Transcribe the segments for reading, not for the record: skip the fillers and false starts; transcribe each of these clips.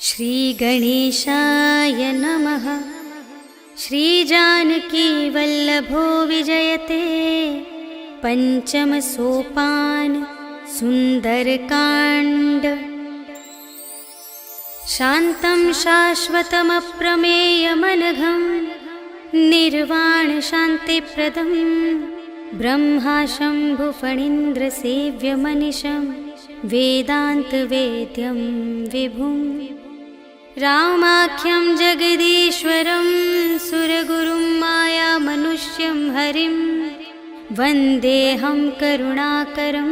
श्रीगणेशाय नमः। श्रीजानकीवल्लभो विजयते पञ्चमसोपान सुन्दरकाण्ड। शान्तं शाश्वतमप्रमेयमनघं निर्वाणशान्तिप्रदं ब्रह्माशम्भुफणीन्द्रसेव्यमनिशं वेदान्तवेद्यं विभुम्। रामाख्यं जगदीश्वरं सुरगुरुं मायामनुष्यं हरिं वन्देऽहं करुणाकरं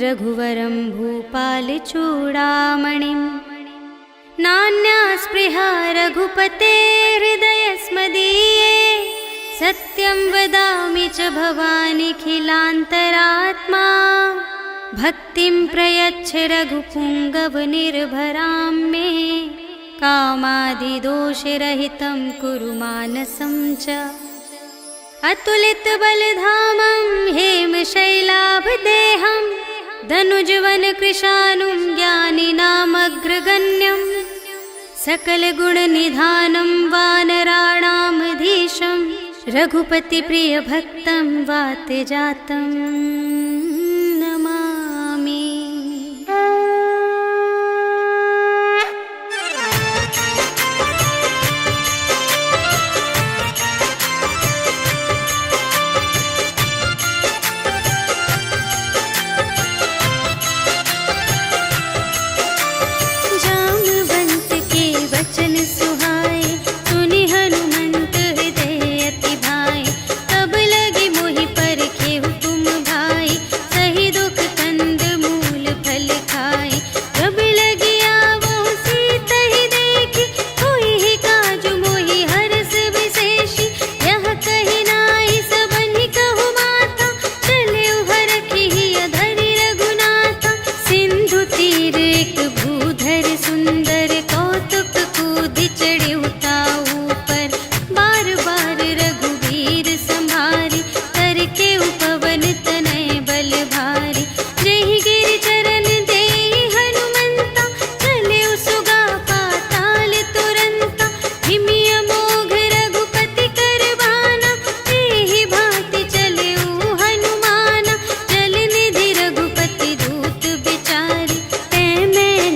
रघुवरं भूपालचूडामणिं। नान्या स्पृहा रघुपते हृदयस्मदीये सत्यं वदामि च भवानिखिलान्तरात्मा। भक्तिं प्रयच्छ रघुपुङ्गवनिर्भरां मे कामादिदोषरहितं कुरु मानसं च। अतुलितबलधामं हेमशैलाभदेहं धनुजवनकृशानुं ज्ञानिनामग्रगण्यं सकलगुणनिधानं वानराणामधीशं रघुपतिप्रियभक्तं वातजातं नमामि। जामवंत के वचन सुहाए सुनि हनुमंत हृदय अति भाए। तब लगे मोहि परखे हुकुम भाई सही दुख कंद मूल फल खाए। जब लगी आवो सीतहि देखी होई ही काजु मोहि हरस विशेषी। यह कही नाई सबनि कहु माता चले हरखी अधरि रघुनाथा। सिंधु तीर एक भूधर सुंदर कौतुक कूदि चढ़े उताऊ पर। बार बार रघुवीर संभारी करके उपवन तनय बल भारी। जेहि गिरि चरण देहि हनुमंता चले सुगा पाताल तुरंता। हिमि अमोघ रघुपति कर बाना एहि भांति चले हनुमाना। जल निधि रघुपति दूत बिचारी तै मैं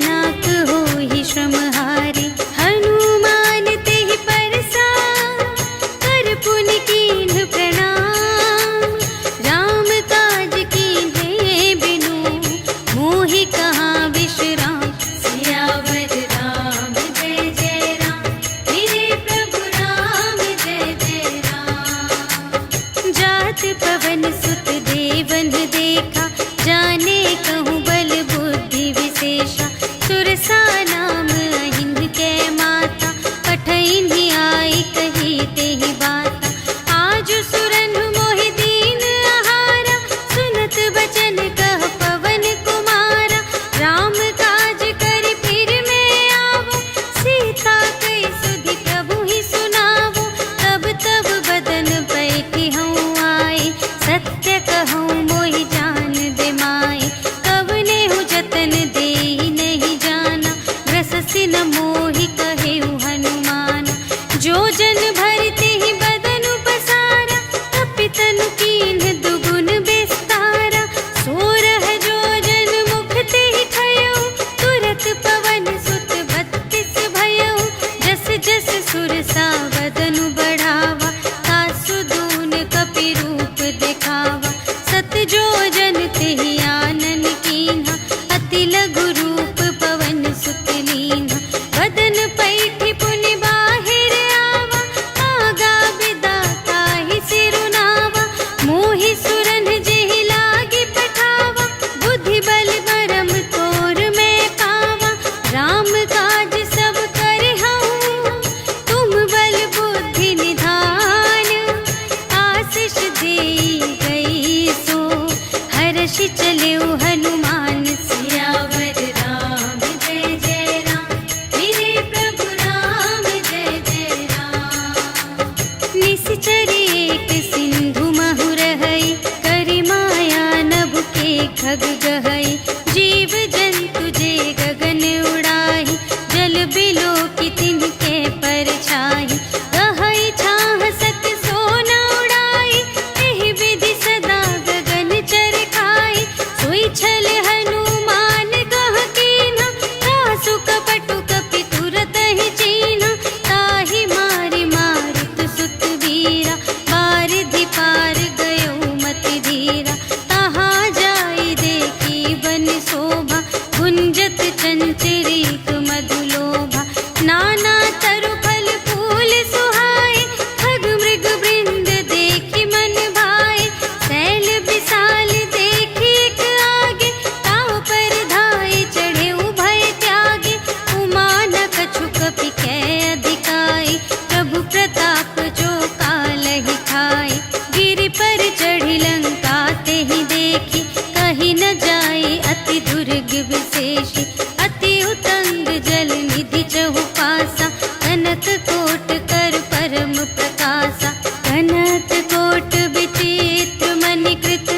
कटु कपटु कपि तुरत ही चीन्हा, ताहि मारि मारुत सुत वीरा, बारिधि पार गयो मति धीरा। तहाँ जाई देखी बन शोभा, गुंजत चंचरीक मधुलोभा। नाना तरु फल फूल सुहाए, खग मृग वृंद देखी मन भाए। सैल विशाल देखी एक आगे, ताव पर धाये चढ़े उभय त्यागे। उमा न कछु कपि कै अधिकाई, प्रभु प्रताप जो कालहि खाए। गिरि पर चढ़ी लंका तेहि देखी, कही न जाए अति दुर्ग विशेषी। अति उतंग जल निधि चहु पासा, कनक कोट कर परम प्रकाशा। कनक कोट विचित्र मणिकृत,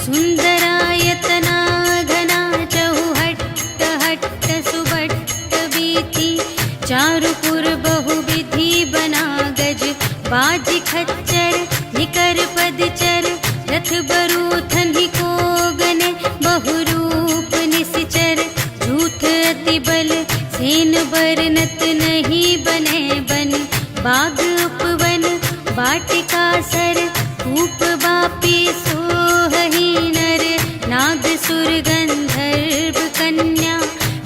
सुंदरायतना घना। चहु हट्ट हट्ट सुभट्ट बीती, चारुपुर बहुविधि बना गज। बाजी खच्चर निकर पदचर, रथ बरूथन ही को गने। बहुरूप निश्चर झूठ अति बल, सेन बरनत नहीं बने बन। बाग उपवन वाटिका सर, कूप बापी सोहहि नर। नाग सुर गंधर्व कन्या,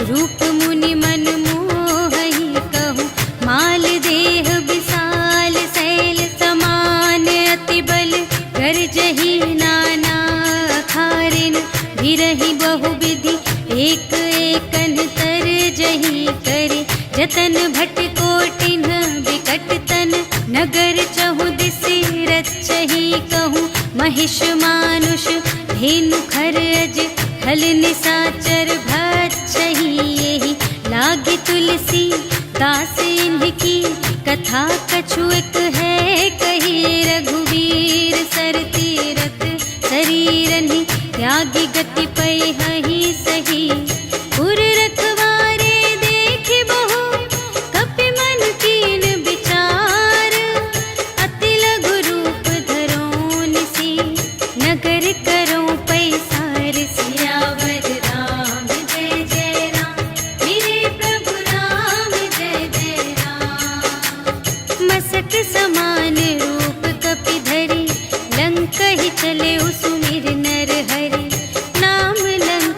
रूप मुनि मन मोहहि कहूँ। माल देह विशाल शैल समान, अति बल गरजहि नाना अखारिन। गिरहि बहुविधि एक एकन तरजहि करे। जतन भट कोटिन विकट तन, नगर चहु दिसि रचहि कहूँ। महिष मानुष धेनु खर अज, खल निसाचर भक्षहि एहि। लागे तुलसी दास इनकी, कथा कछु एक है कही। रघुवीर सर तीरथ शरीरनि, त्यागी गति पैहि सही। पुर रखवारे देखि बहु, कपि मन कीन विचार। अति लघु रूप धरो निसी, नगर करो पैसार। सियावर राम जय जय राम, मेरे प्रभु राम जय जय राम। मसक समान रूप कपि धरि, लंक ही चले सुमिर नर हरि। नाम लंक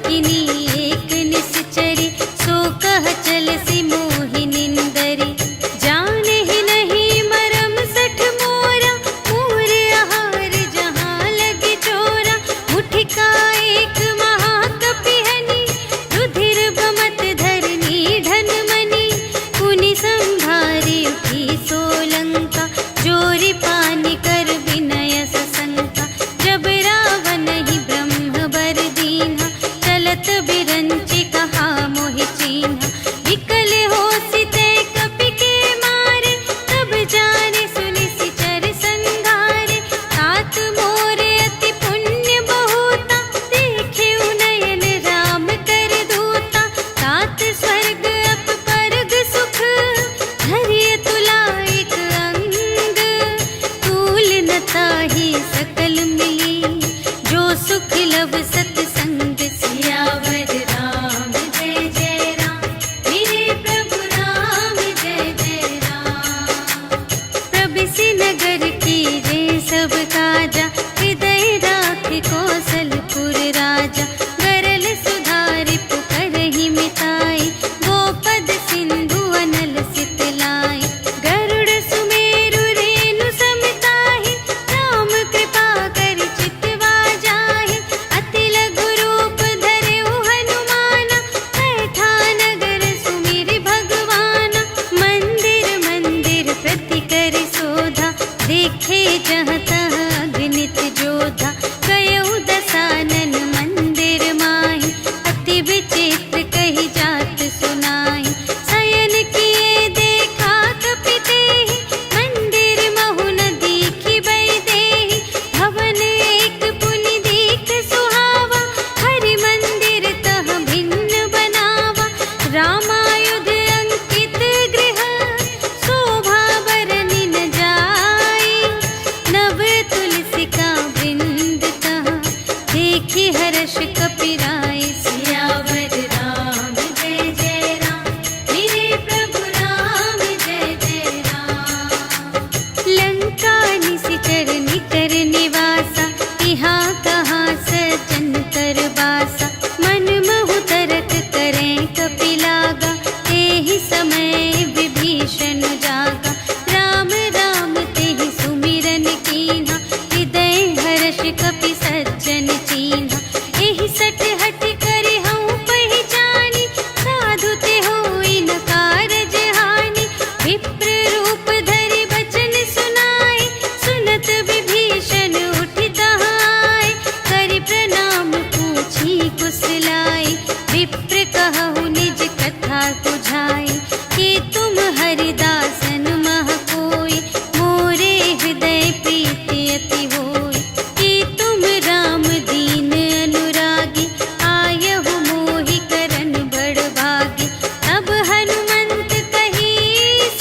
ही समय विभीषण जागा, राम राम तेहि सुमिरन कीन्हा, हृदय हर्ष कपि सज्जन चीन्हा। एहि सट हट करे हऊँ पहिचानी, साधु ते होई न कारज हानि। विप्र रूप धरि बचन सुनाए, सुनत विभीषण उठि तहाय। करि प्रणाम पूछी कुशलाए, विप्र कहु निज कथा बुझाए। कि तुम हरिदासन मह कोई, मोरे हृदय प्रीति अति होई। कि तुम राम दीन अनुरागी, आयहु मोहि करन बड़ भागी। तब हनुमंत कही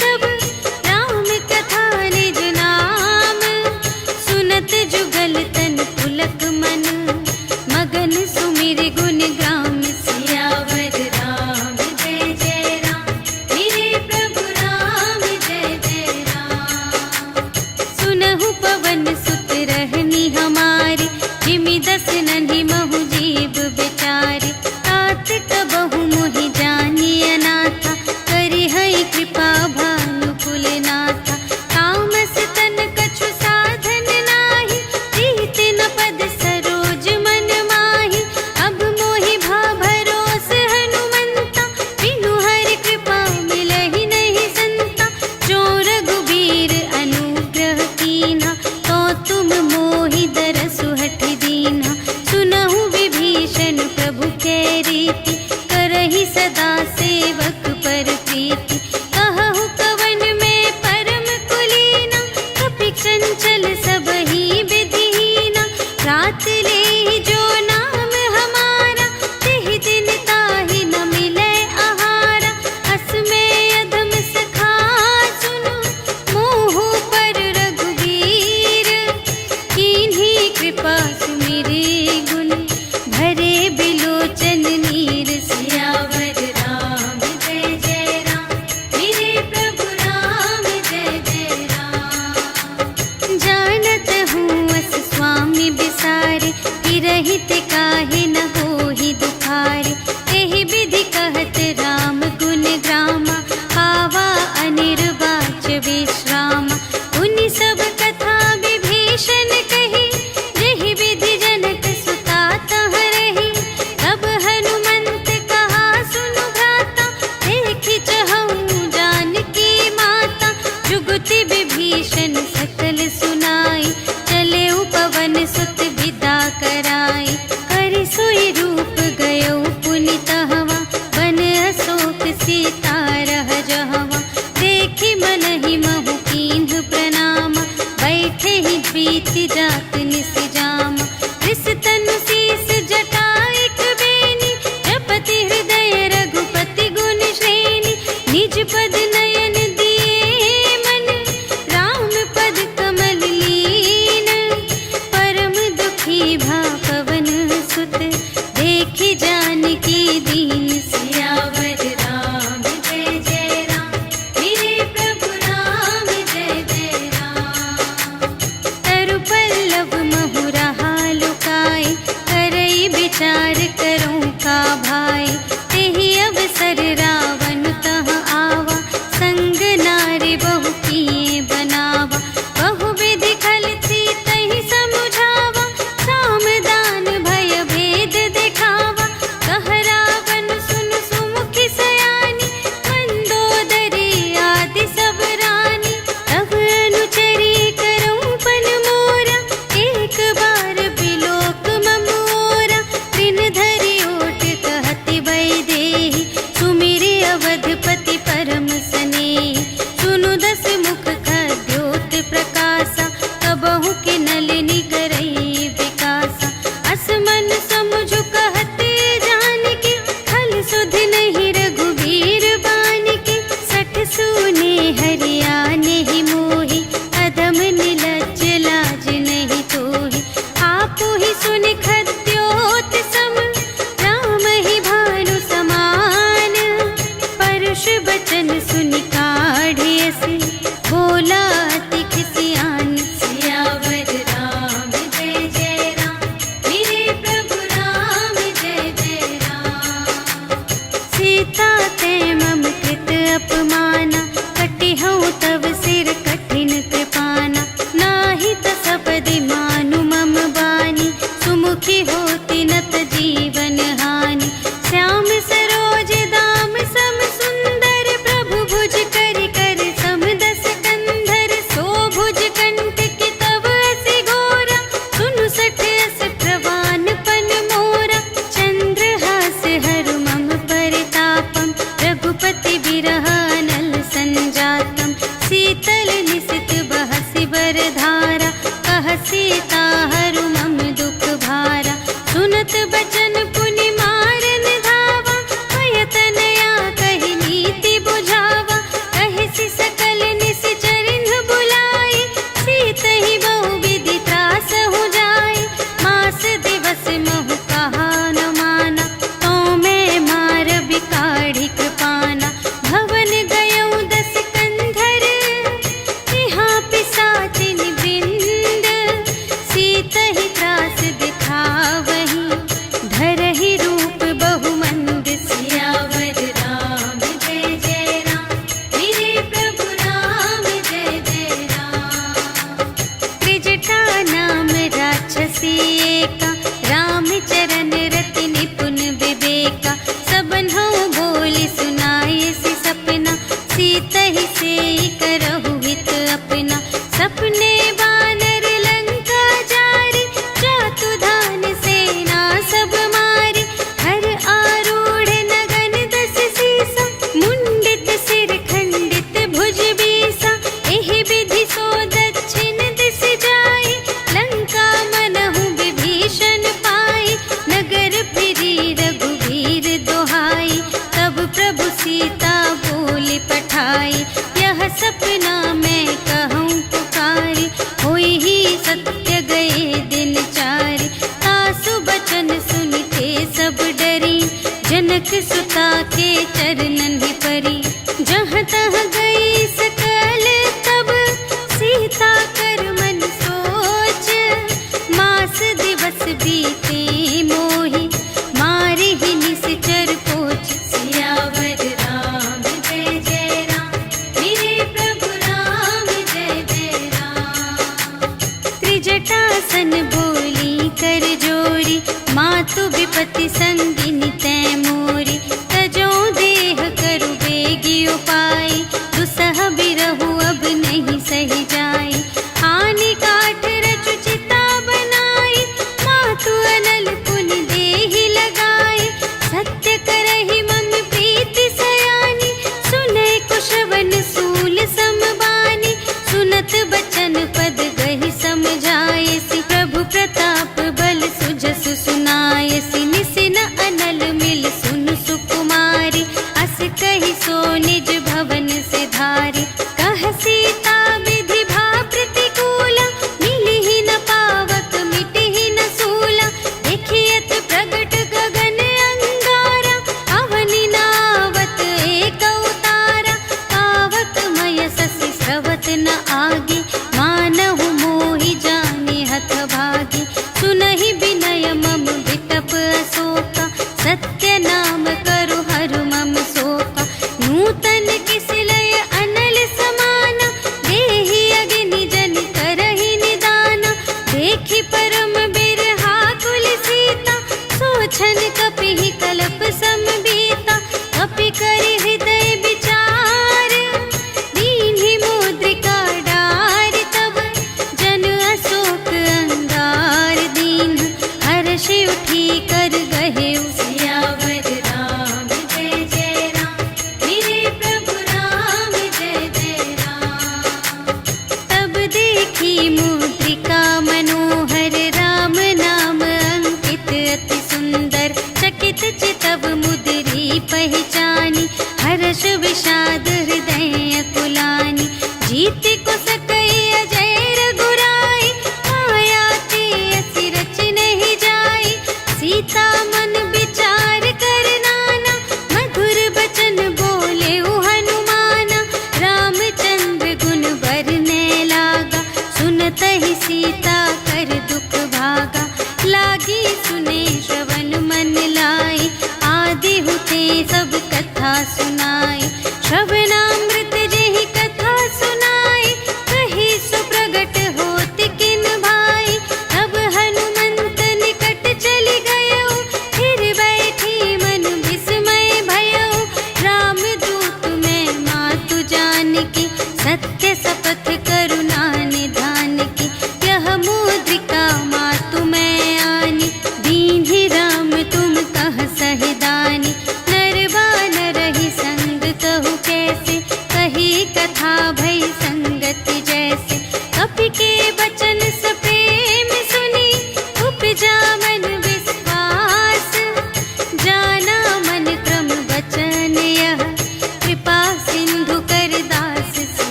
सब, राम कथा निज नाम। सुनत जुगल तन पुलक मन, मगन सुमिर गुण ग्राम। सियावर राम जय जय राम, मेरे प्रभु राम जय जय राम। सुनहु पवन सुत रहनी हमारी, जिमि दस नन्हि महु जीव बिचारी। तात कबहु मोहि जानिय नाथा, करिहै कृपा भानु कुलनाथा। तामस तन कछु साधन नाही, प्रीत न पद सरोज मन माही। अब मोहि भा भरोस हनुमंता, बिनु हरि कृपा मिलहि नहीं संता। जो रघुबीर अनुग्रह कीन्हा, तो तुम मोहि दरसु हठि दीन्हा। सुनहु विभीषण प्रभु कै रीति, करहि सदा सेवक पर प्रीति। कहहु कवन में परम कुलीना, कपि चंचल सबहि विधिहीना। रात लेहि जो नाम हमारा, तेहि दिन ताहि न मिलै आहारा। अस में अधम सखा सुनु, मोहु पर रघुबीर। कीन्ही कृपा सुमिरि गुण, भरे बिलोचन नीर। सियावर राम जय जय राम, मेरे प्रभु राम जय जय राम। जानत हूँ अस स्वामी बिसारे, फिरहित काहे न होहि दुखारे। एहि विधि कहत राम गुण ग्रामा, पावा अनिर्वाच विश्रामा। उनि सब कथा विभीषण कही, जेहि विधि जनक सुता तह रही। तब हनुमंत कहा सुनु भ्राता, देखि चहऊँ जानकी माता। जुगति विभीषण सकल सुनाई, चले पवन सुत विदा कराई। करि सोई रूप गयो पुनि तहवा, बन अशोक सीता रह जहवा। देखि मनहि महु कीन्ह प्रणामा, बैठे ही बीति जात निस जामा। रिस तनु शीस जटा एक बेनी, जपति हृदय रघुपति गुण श्रेणी। निज पद नयन दिए मन, राम पद कमल लीन। परम दुखी भा पवन सुत, देखि जानकी दीन। सियावर राम जय जय राम, मेरे प्रभु राम जय जय राम। तरु पल्लव महु रहा लुकाए, करई विचार करूँ का भाई। तेहि अवसर रावण तह आवा, संग नारी बहु किए बनावा। बहु विधि खल सीतहि समुझावा, साम दान भय भेद दिखावा। कह रावण सुनु सुमुखि सयानी, मंदोदरी आदि सब रानी। तब अनुचरी करऊँ पन मोरा, एक बार बिलोक ममोरा। दिन धरि ओट कहति भय देहि, सुमिरि अवधपति परम स्नेहि। सुनु दस मुख खद्योत प्रकाशा, कबहु के नलिनी करई विकासा। अस मन समुझु कहत जानकी, खल सुध नहीं रघुबीर बानिकी। सठ सूने हरिया नहीं मोहि, अधम निलज्ज लाज नहीं तोहि। आपु ही सुनि खद्योत सम, राम ही भानु समान। परुष बचन सुनि काढ़िय से, बोला अति खिसियान। सियावर राम जय जय राम, मेरे प्रभु राम जय जय राम। सीता ते मम कृत हंसी बिरह अनल संजातम शीतल निशित बहसि बरधारा कह सीता हरु मम दुख भारा सुनत बचन पुनि मारन धावा भयतनया कहि नीति बुझावा कहि सकल निश्चरिन बुलाई सीतहि बहु विधि त्रास हो जाय मास दिवस महु कहा न माना तो मैं मार बिकाढ़ी कृपाना भवन गयौ दस कंधर यहाँ पिसाचिन वृंद सीतहि त्रास दिखावहि धरहि रूप बहुमंद सियावर राम जय जय राम मेरे प्रभु राम जय जय राम त्रिजटा नाम राक्षसी एका राम चरण रति निपुण विवेका सबन्हु बोली सुनाए सि सपना सीतहि सेई करहु हित अपना सपने बानर लंका जारी जातु धान सेना सब मारी हर आरूढ़ नगन दस सीसा मुंडित सिर खंडित भुज बीसा एहि विधि सो दक्षिण दिस जाई लंका मनहु विभीषण पाई नगर फिरी रघुवीर दोहाई तब प्रभु सीता बोली पठाई यह सपना मैं कहूँ पुकारी होई ही सत्य गए दिन चारि तासु बचन सुनते सब डरी जनक सुता के चरणन ही परी जहाँ तहाँ गई सकल तब सीता कर मन सोच मास दिवस बीते मोहि मारे ही निश्चर पोच सियावर राम जय जय राम मेरे प्रभु राम जय जय राम त्रिजटासन बोली कर जोरी मातु विपति संगिनी तै मोरी तजो देह करु बेगी उपाय दुसह बिरहु अब नहीं सही जाई आनी काठ रचु चिता बनाई मातु अनल पुनि देहि लगाई सत्य करहि मम प्रीति सयानी सुनै कुशवन सूल समबानी सुनत बचन पद गहि समझायसि प्रभु प्रताप बल सुजसु सुनायसि निसिन अनल मिल सुन सुकुमारी अस कहि सो निज भवन से धारी कह सीता विधि भा प्रतिकूला मिलिहि न पावक मिटिहि न सूला देखियत प्रगट गगन अंगारा अवनि नावत एक अवतारा पावक मय ससि स्रवत न आगे मानहु मोहि जाने हथ भागी सुनहि विनय मम विटप अशोका सत्य नाम करु हरु मम शोका नूतन किसलय अनल समाना देहि अग्नि जन करहि निदाना देखि परम बिरहा कुल सीता सोछन कपिहि कल्प समबीता कपि करि हृदय विचार दीन्हि मुद्रिका डारि तब जन अशोक अंगार दीन हर्षि उठी कर गहे सियावर राम जय जय राम मेरे प्रभु राम जय जय राम तब देखी मुद्रिका मनोहर राम नाम अंकित अति सुंदर चकित चितव मुद्री पहचानी हर्ष विषाद हृदय कुलानी जीति को सकई अजय रघुराई माया ते असि रच नहीं जाई सीता मन विचार कर नाना मधुर बचन बोले हनुमाना रामचंद्र गुण बरने लागा सुनत ही सीता कर दुख भागा लागी सुने श्रवण मन लाई आदि हुते सब कथा सुनाई श्रवणामृत जेहि कथा सुनाई कही सुप्रगट होत किन भाई तब हनुमंत निकट चली गयो फिर बैठी मन विस्मय भयो रामदूत मैं मातु जानकी सत्य शपथ करुणा निधान की यह मुद्रिका मातु मैं आनी दीन्हि राम तुम कह सहिदानी नरवा नरहि संग कहु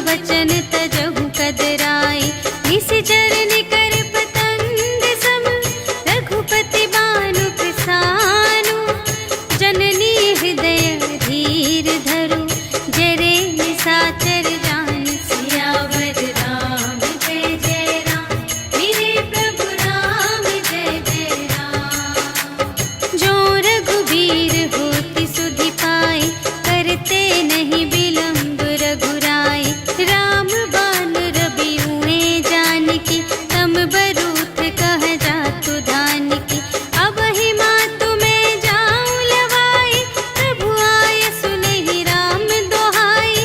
बचन तजहु कदराए। निशिचर निकर पतंग सम रघुपति बानु प्रसानु। जननी हृदय धीर धरु जरे निशाचर जान। सियावर राम जय जय राम मेरे प्रभु राम जय जय राम। जो रघुबीर होति सुधि पाए करते नहीं विलंब रघुराए। राम बान रबिउए जानकी तम बरूथ कह जातु धानकी। अब ही मातु मैं जाऊं लवाई प्रभु आय सुनहि राम दोहाई।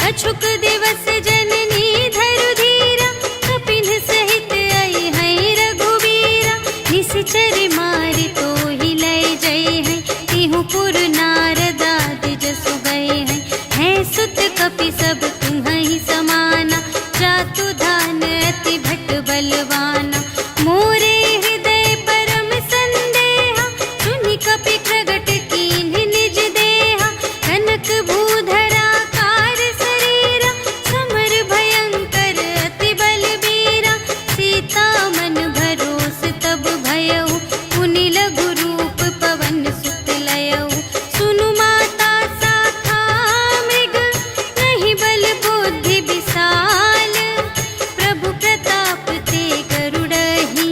अछुक दिवस जननी धरु धीरा कपिन सहित आई है रघुबीरा। निशिचर मारि तोहि लय जय है तिहु पुर नारद आदि जसु गए हैं। है सुत कपि सब तुम्हि समाना जातु धान अति भट बलवाना। मोरे हृदय परम संदेहा सुनि कपि प्रगट कीन्ह निज देहा। कनक भूधरा कार शरीरा समर भयंकर अति बलबीरा। सीता मन भरोस तब भयउ पुनि लघु रूप पवन सुत लयउ। सुनु माता शाखा मृग नहीं बल बुद्धि विशाल। प्रभु प्रताप ते गरुड़हि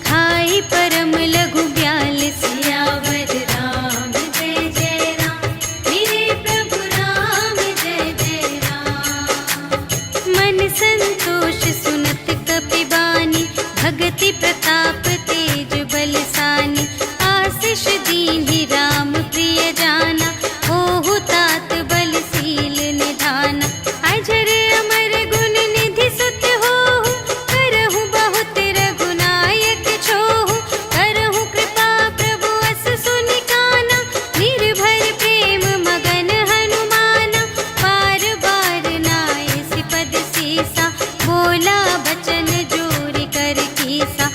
खाई परम लघु ब्याल। सियावर राम जय जय राम मेरे प्रभु राम जय जय राम। मन संतोष सुनत कपि बानी भगति प्रताप तेज बलसानी। आशीष दीन्हि राम प्रिय जाना ओहु तात बलशील निधाना। अजर अमर गुण निधि सुत होहु करहु बहुत रघुनायक छोहु। करहु कृपा प्रभु अस सुनि काना निर्भय प्रेम मगन हनुमाना। बार बार नाय सिपद सीसा बोला बचन जोरि कर कीसा।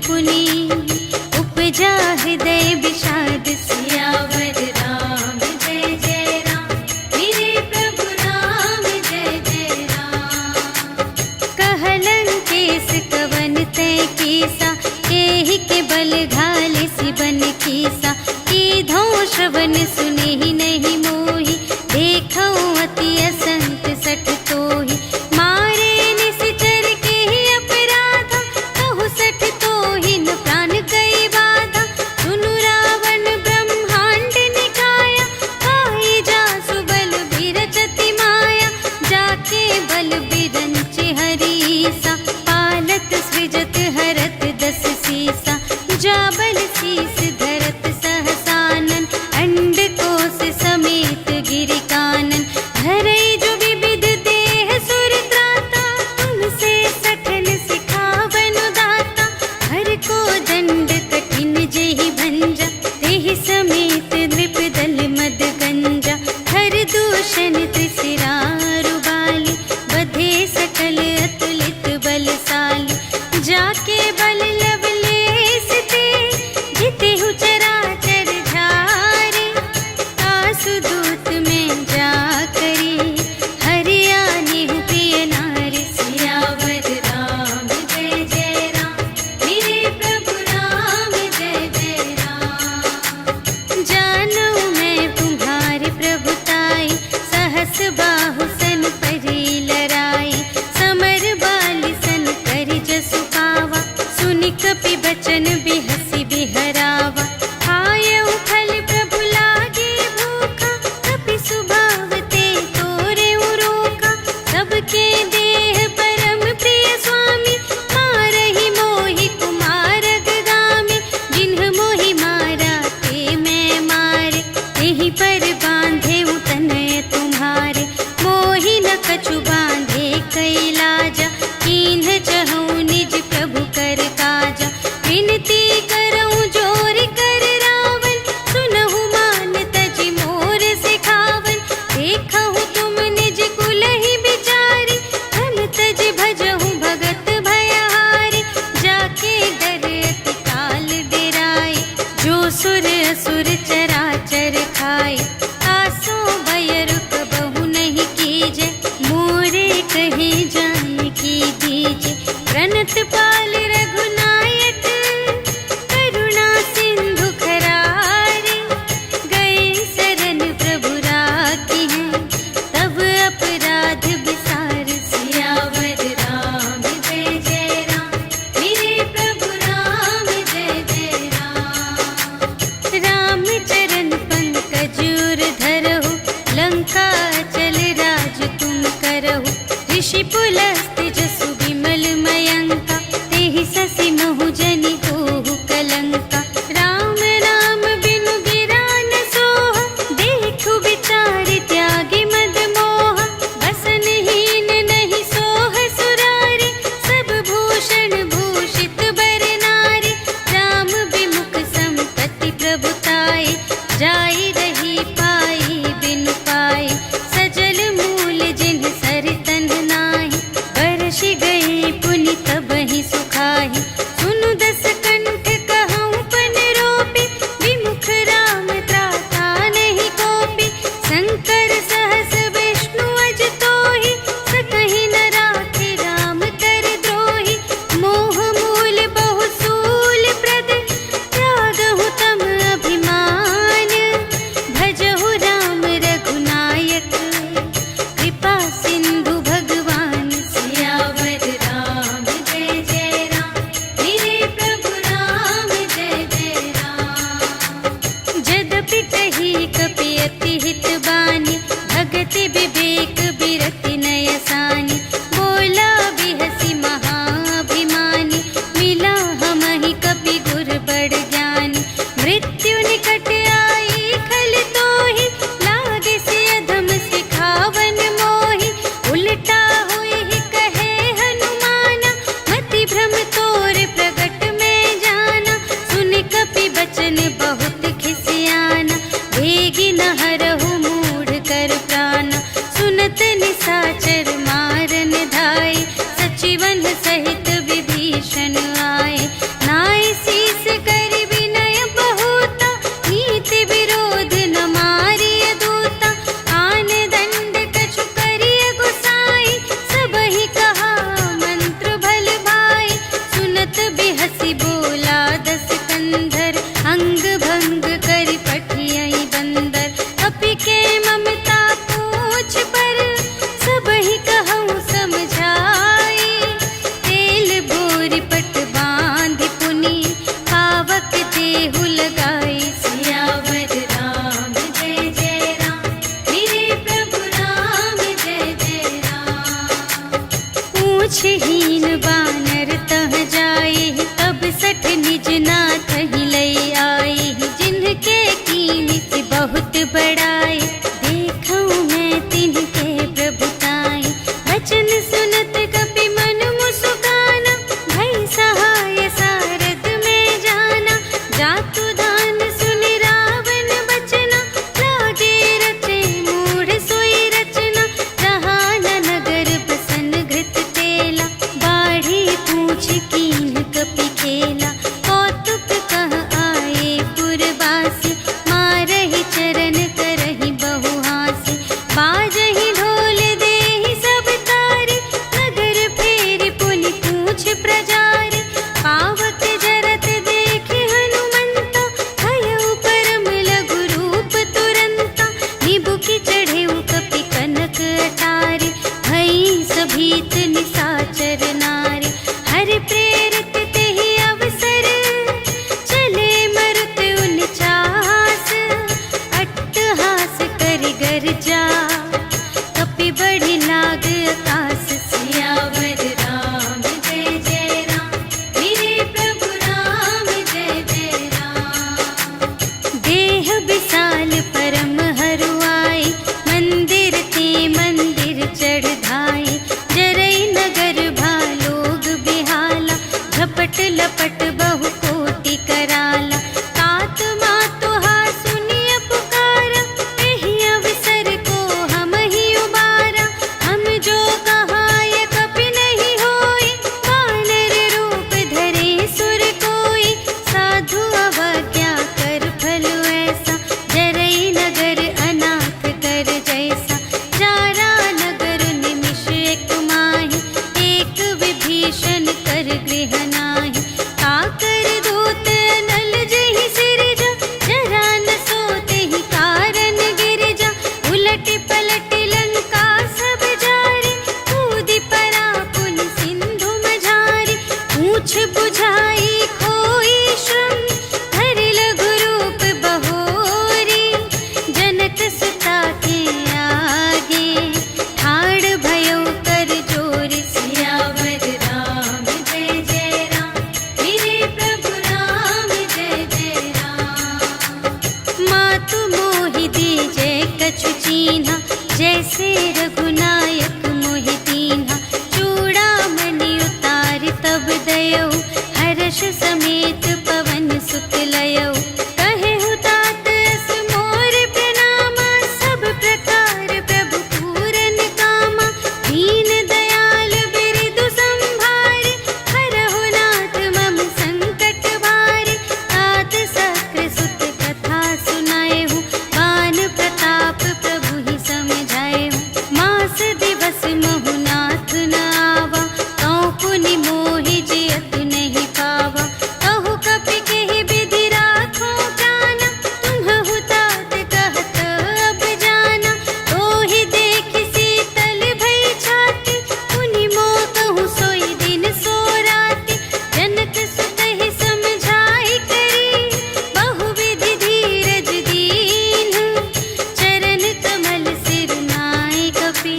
पुनि उपजा हृदय विषाद सियावर राम जय जय राम मेरे प्रभु राम जय जय राम। कहलन केस कवन तय कीसा एहि के बल घाले सिबन कीसा कीधो श्रवण सुने ही नहीं मोहि देखो अति असंत सठ तोहि मारे निश्चर के ही अपराधा कहु सठ तोहि न प्राण गई बाधा सुनु रावण ब्रह्मांड निकाया खाई जासु बल बिरचति माया जाके बल बिरंचि हरीसा पालत सृजत हरत दस सीसा जा बल शीस धरत सहसानन अंड कोश समेत गिरि कानन धरई जो विविध देह सुर त्राता तुमसे सठन सिखावन दाता हर को दंड कठिन जेहि भंजा तेहि समेत नृप दल मद गंजा हर दूषण त्रिशिरारु बाली बधे सकल अतुलित बलशाली जाके बल लवलेस ते जितेहु चराचर झारे आसु दूत में जा करी हरियाणि प्रिय नारी सियावर राम जय जय राम मेरे प्रभु राम जय जय राम। जानो मैं तुम्हारी प्रभुताई सहस बाहु सन परी लराई समर बाली सन करि जसु पावा सुनि कपि बचन बिहसि बिहरावा आयउ फल प्रभु लागे भूखा कपि सुभाव ते तोरे रोका सबके देह परम प्रिय स्वामी मारहि मोहि कुमार गगामी जिन्ह मोहि मारा ते मैं मारे तेहि पर बांधे तनय तुम्हारे मोहि न कछु बांधे कैलाजा कीन्ह चहु निज प्रभु कर काजा विनती करऊं जोर कर रावण सुनहु मान तजि मोर सिखावन देखहु तुम निज कुल ही बिचारी धन तज भजहु भगत भयहारी जाके डर अति काल डेराए जो सुर असुर चराचर खाए आसो भय रुक बहु नहीं कीजे मोरे कहे जाए की दीजे प्रणत पाल रघुनायक करुणा सिंधु खरारे गए शरण प्रभु राखी हैं तब अपराध विसार सियावर राम जय जय राम मेरे प्रभु राम जय जय राम। राम चरण पंकज उर धरहु लंका चल राज तुम करहु ऋषि पुलस्त जसु विमल मयंका तेहि ससि महु जनि होहु कलंका राम नाम बिनु गिरा न सोहा देखु विचारि त्यागी मद मोहा बसनहीन नहीं सोह सुरारी सब भूषण भूषित बर नारी राम विमुख संपत्ति प्रभुताई जाई रही पाई बिनु पाई सजल मूल जिन्ह सर तन्ह नाही बरषि पूछहीन बानर तह जाए, तब सठ निज नाथ ही लई आए। जिनके कीन से बहुत बड़ाए, देखूं मैं तिनके प्रभुताई। वचन सुनत कपि मन मुस्काना, भई सहाय सारद में जाना। जातु दान सुनि रावण बचना, लागे रचे मूढ़ सोई रचना। जहान नगर बसन घृत तेला, बाढ़ी पूछ कीन कपि खेला। कौतुक कह आए पुरवासी, मारहि चरण करहि बहु हासी। बाजहि ढोल देहि सब तारी, नगर फेरि पुनि पूछ प्रजारी। पावक जरत देखि हनुमंता, भयउ परम लघु रूप तुरंता। निबुकि चढ़ेउ कपि कनक अटारी, भई सभीत निसाचर नारी। हरि प्रेरित तेहि अवसर, चले मरुत उनचास। अट्टहास करि गर्जा, कपि बढ़ि लाग आकाश। सियावर राम जय जय राम, मेरे प्रभु राम जय जय राम। देह विशाल परम हरुआई, मंदिर ते मंदिर चढ़ धाई। जरई नगर भालोग बिहाला, झपट लपट बहु कोटि कराला। तात मातु हा सुनिय पुकारा, एहि अवसर को हम ही उबारा। हम जो कहाय कपि नहीं होई, वानर रूप धरे सुर कोई। साधु अवज्ञा कर फल ऐसा, जरई नगर अनाथ कर जैसा। जारा नगर निमिष एक माहि, एक विभीषण कर गृह नाही। काकर दूत नल जहि सिरजा, जरा न सोतेहि कारण गिरजा। उलटि पलटि लंका सब जारी, कूदि परा पुनि सिंधु मझारी। पूछ बुझाई खोई श्रम, धरि लघु रूप बहोरी। जनक सुता के आगे, ठाड़ भयउ कर जोर। सियावर राम जय जय राम, मेरे प्रभु राम जय जय राम। मातु मोहि दीजै कछु चीन्हा, जैसे रघुनायक मोहि दीन्हा। चूड़ामणि उतारि तब दयौ, हर्ष समेत पवन सुत लयौ। कहेहु तात अस मोर प्रणामा, सब प्रकार प्रभु पूरन कामा। दीन दयाल बिरदु संभारे, हरहु नाथ मम संकट भारे। तात सक्र सुत कथा सुनाएहु, बान प्रताप प्रभु ही समझाएहु। मास दिवस महु नाथ न आवा, कौ पुनि मोहि जियत नहीं पावा। कहु कपि केहि विधि राखो प्राना, तुम्हहु तात कहत अब जाना। तोहि देखि शीतल भई छाती, पुनि मोह कहूँ सोई दिन सो राति। जनक सुतहि समझाई करी, बहु विधि धीरज दीन्ह। चरण कमल सिर नाय कपि,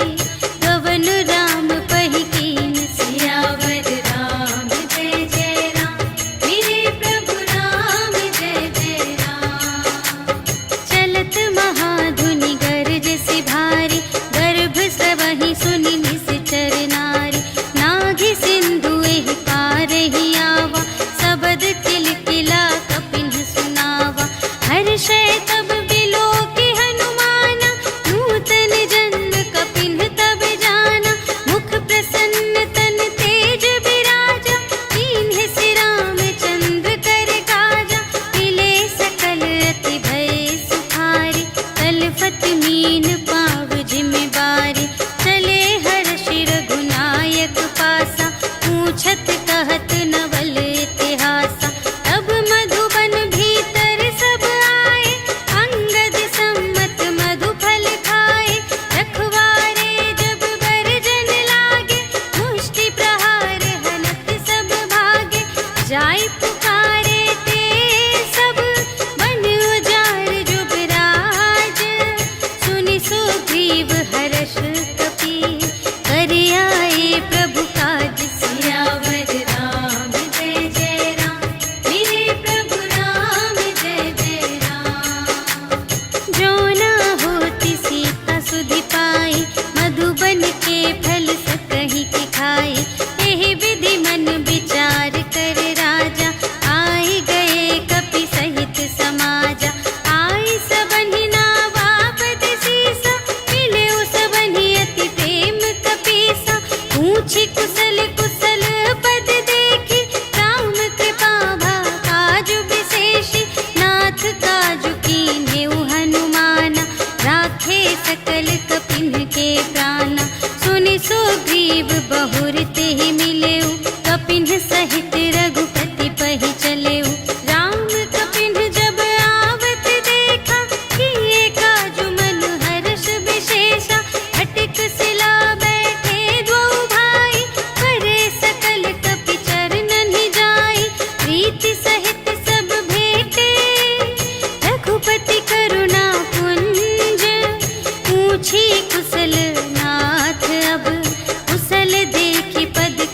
गवन राम पहि कीन। सियावर राम जय जय राम, मेरे प्रभु राम जय जय राम। चलत महाधुनि गरज सि भारी, गर्भ सबहि सुनि निश्चर नारी। नाघि सिंधु एहि पार ही आवा, सबद किलकिला कपिन सुनावा। हर्षै तब बिलोकि हनुमाना, नूतन जन्म कपिन तब जाना। मुख प्रसन्न तन तेज बिराजा, कीन्ह सि रामचंद्र कर काजा। मिले सकल अति भय सुखारी, तलफत मीन पाव जिम बारी। चले हर्षि रघुनायक पासा, पूछत कहत नवल इतिहासा। तब मधुबन भीतर सब आए, अंगद सम्मत मधु फल खाए। रखवारे जब बरजन लागे, मुष्टि प्रहार हनत सब भागे। जाय पुकारे ते सब, बन उजार जुबराज। सुनि सुग्रीव हर्ष कपि, करि आए प्रभु काज। बढ़ाए। यही विधि मन विचार कर राजा, आई गए कपि सहित समाजा। आई सबनि नावापद सीसा, मिले सबनि अति प्रेम कपीसा। पूछी कुशल कुशल पद देखी, राम कृपा भा काजु विशेषी। नाथ काजु कीन्हेउ हनुमाना, राखे सकल कपिन के प्राणा। सुनि सुग्रीव बहुर तेहि मिलेउ, कपिन सहित रघुपति पहि चलेउ। राम कपिन जब आवत देखा, किए काजु मन हर्ष विशेषा। अटक सिला बैठे द्वौ भाई, करे सकल कपि चरणनि जाई। प्रीति सहित सब भेटे, रघुपति करुणा पुंज। पूछी कुशल नाथ अब, कुशल देखी पद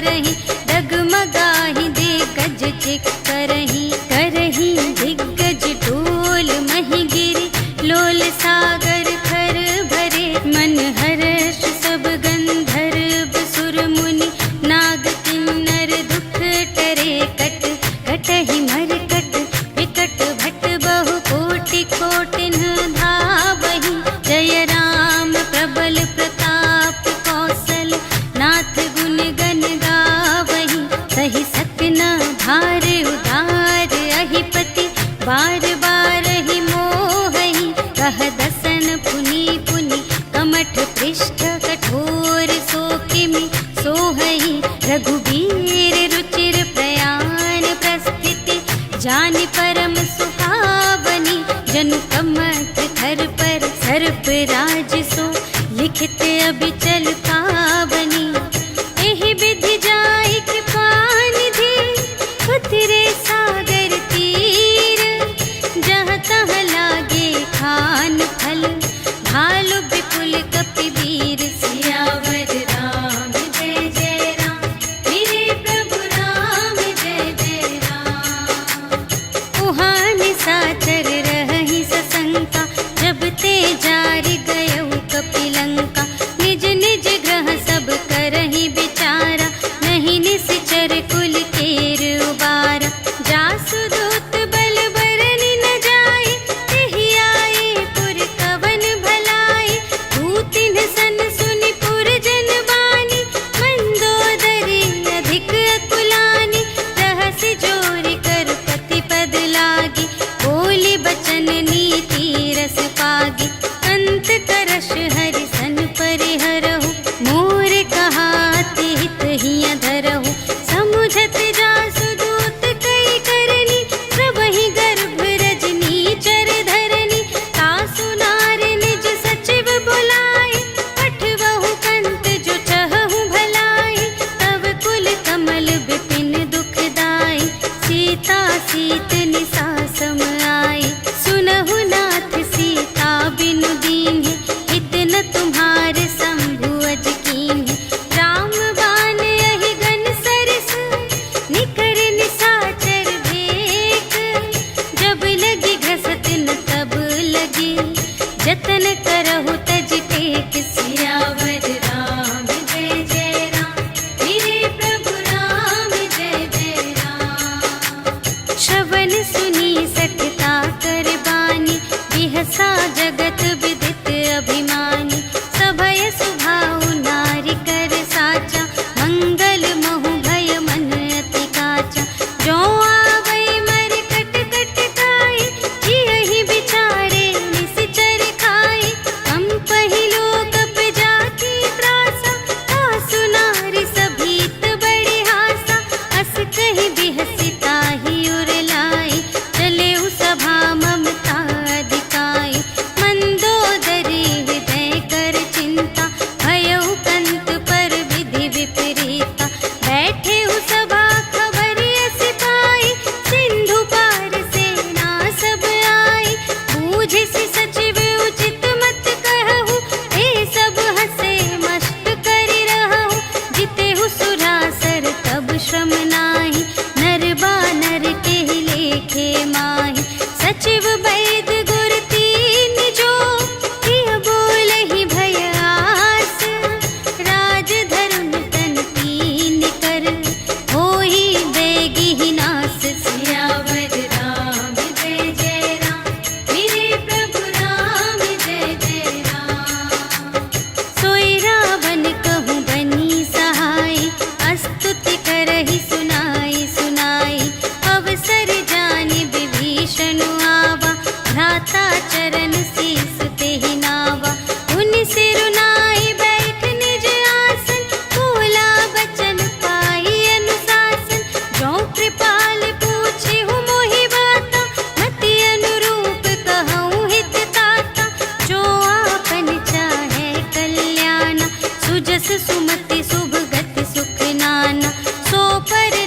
करही, डगमगाही दिग्गज चिक करही, करही दिग्गज डोल मही गिरी, लोल सागर खर भरे, मन हर्ष सब गंधर्व सुर मुनि, नाग किन्नर दुख टरे, कट कटहि मरकट विकट भट बहु कोटि कोटिन धावहि, जय राम प्रबल प्रताप कौशल नाथ गुण गण गावहि, सहि सकना भार उदार अहिपति, बार बार ही मोहहि, कह दसन पुनि पुनि, कमठ पृष्ठ कठोर सो किमि सोहहि, रघुबीर रुचिर प्रयाण प्रस्थिति, जानि परम सुहावनी, जनु कमठ धर पर सर्प राज सो, लिखित अबिचल पावनी, एहि विधि जाय कृपा निधि, उतरे सागर तीर, जहाँ तहाँ लागे खान फल, भालु विपुल कपिवीर, सियावर राम जय जय राम, मेरे प्रभु राम जय जय राम। उहाँ निशाचर रहहि सशंका, जब ते जारि गयउ कपिलंका, निज निज ग्रह सब करहि विचारा, नहीं निश्चर कुल केर उबारा, जासु दूत बल बरनि न जाए, तेहि आए पुर कवन भलाए, दूतिन सन सुनि पुर जन बानी, मंदोदरी अधिक अकुलानी, रहसि जोरि कर पति पद लागी, बोली बचन नीति रस पागी, अंत करश हरि सन परिहरहु, मोर कहाति हित हिय धरहु, समुझत जासु दूत कई करनी, प्रभहि गर्भ रजनी चर धरनी, तासु नार निज सचिव बुलाए, पठवहु कंत जो चहहु भलाए, तब कुल कमल विपिन दुखदाई, सीता सीत निसा सम आई, सुनहु नाथ सीता बिनु दीन्हि, हित न तुम्हारे शंभु अज कीन्हि, राम बाण यहि गन सरिस, निकर निशाचर भेक, जब लगी घसत न तब लगी, जतन करहु तज टेक, सियावर राम जय जय राम, मेरे प्रभु राम जय जय राम। श्रवण सुनी सठता कर बानी, बिहसा जगत विदित अभिमानी, सभय सुभाउ नारी कर साचा, मंगल महु भय मन अति काचा, जो आवै मर कट कट खाई, जियहि विचारे निश्चर खाई, हम पहिलो कप जाकी त्रासा, तासु नारी सभीत बड़े हासा, अस कहि बिहसि ताहि उर लाई, चले उ सभा ममता अधिकाई, मंदोदरी हृदय कर चिंता, भयउ कंत पर विधि विपरीता, बैठे उ सभा खबर अस पाई, सिंधु पार सेना सब आई, बूझिसि सचिव उचित मत कहु, ए सब हसे मस्त करि रहु, जितेहु सुरासर तब श्रम नाही, नर बानर केहि लेखे माहि, सचिव वैद गुर तीन जो, किय बोलहि भय आस, राज धरुन तन तीन कर, होहि बेगिहि नास, सियावर राम जय जय राम, मेरे प्रभु राम जय जय राम। सोई रावण कहूँ बनी सहाय, स्तुति करहि सुनाई सुनाई, अवसर जानि विभीषण आवा, भ्राता चरण शीस तेहि नावा, उनि सिरुनाई बैठ निज आसन, बोला बचन पाई अनुशासन, जो कृपाल पूछेहु मोहि बाता, मति अनुरूप कहूँ हित ताता, जो आपन चाहे कल्याण, सुजस सुमति शुभ गति सुख नाना, सो पर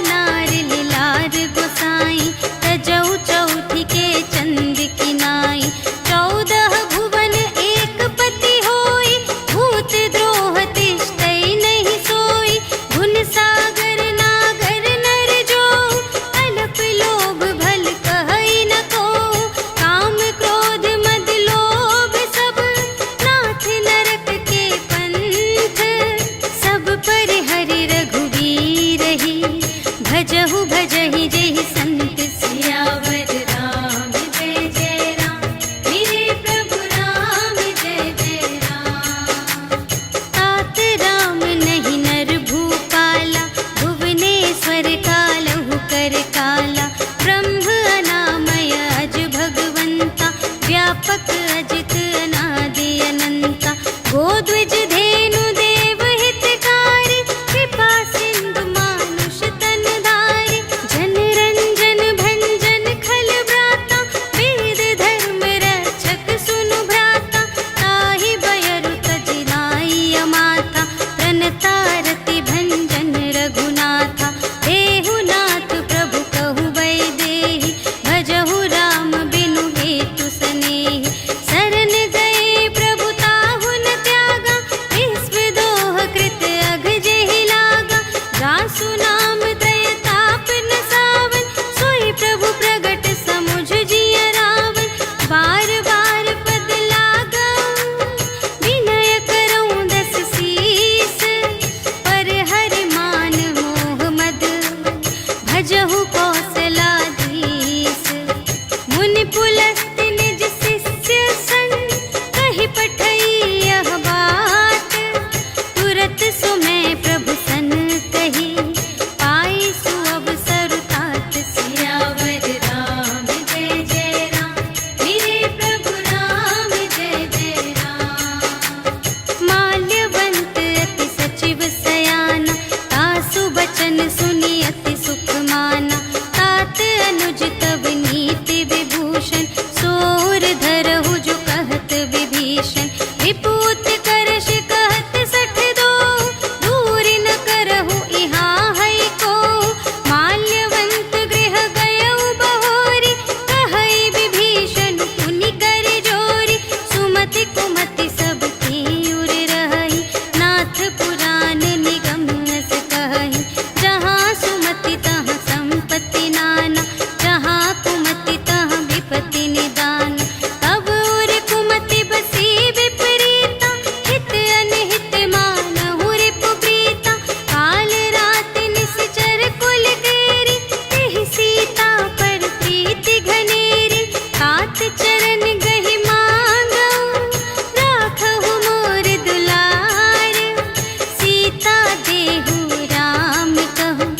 भजहु भजहि जेहि संत सियावर राम जय जय राम मेरे प्रभु राम जय जय राम। तात राम नहीं नर भूपाला भुवनेश्वर कालहु कर काला ब्रह्म अनामय अज भगवंता व्यापक अजित अनादि अनंता गोद्विज धेनु देव हितकारी कृपा सिंधु मानुष तन धारी जन रंजन भंजन खल व्राता वेद धर्म रक्षक सुनु भ्राता ताहि बयरु तजिनाई माथा प्रणतारति भंजन रघुनाथा देहुनाथ प्रभु कहु वैदेही भजहु राम बिनु हेतु सनेही शरण गए प्रभु ताहु न त्यागा विश्व दोह कृत अघ जेहि लागा रासु नाम त्रय ताप न सावन सोई प्रभु प्रगट समुझ जिय रावण बार बार पद लागा विनय करऊं दस शीस पर हरि मान मोह मद भजहु कौशलाधीश मुनि पुलस्त्य निज शिष्य संग कहि पठई यह बात तुरत सुमय प्रभु सन कही पाई सुअवसर तात सियावर राम जय जय राम मेरे प्रभु राम जय जय राम। माल्यवंत अति सचिव सयाना तासु बचन सुनि अति सुख माना तात अनुज तब नीति विभूषण सोर धरहु जो कहत विभीषण विपूत करश कहत सठ दो दूरि न करहु इहाँ है को माल्यवंत गृह गयउ बहोरी कहई विभीषण पुनि कर जोरी सुमति कुमति सब की उर रही नाथ पुराण निगम अस कहई जहाँ सुमति तहाँ संपत्ति नाना जहाँ कुमति तहाँ विपत्ति निदान तब उर कुमति बसी विपरीता हित अनहित मानहु रिपु प्रीता काल रात निश्चर कुल केरी तेहि सीता पर प्रीति घनेरी तात चरण गहि मांगऊ राखहु मोर दुलार सीता देहु राम कहूँ